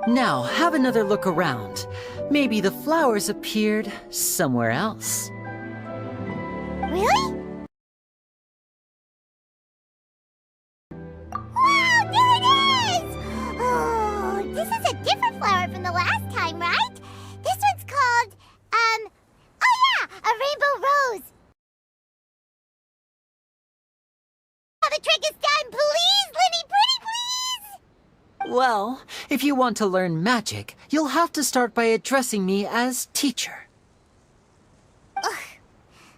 Now, have another look around. Maybe the flowers appeared somewhere else. Really? Wow, there it is! Oh, this is a different flower from the last time, right? This one's called, oh yeah, a rainbow rose. Oh, the trick is done, please, Lenny, pretty please! Well, if you want to learn magic, you'll have to start by addressing me as teacher. Ugh.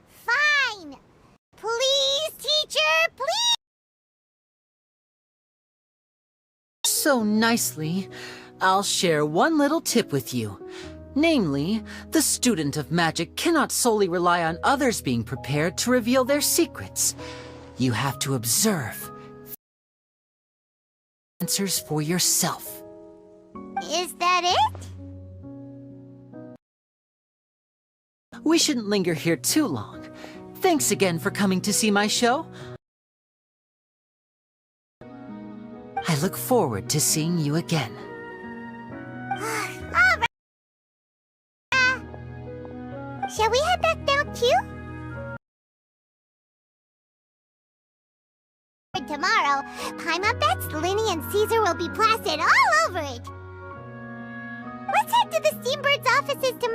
Fine. Please, teacher, please! So nicely, I'll share one little tip with you. Namely, the student of magic cannot solely rely on others being prepared to reveal their secrets. You have to observe answers for yourself. Is that it? We shouldn't linger here too long. Thanks again for coming to see my show. I look forward to seeing you again. Alright. Shall we head back down too? Tomorrow, Paimon bets Lenny and Caesar will be plastered all over it. Let's head to the Steambird's offices tomorrow.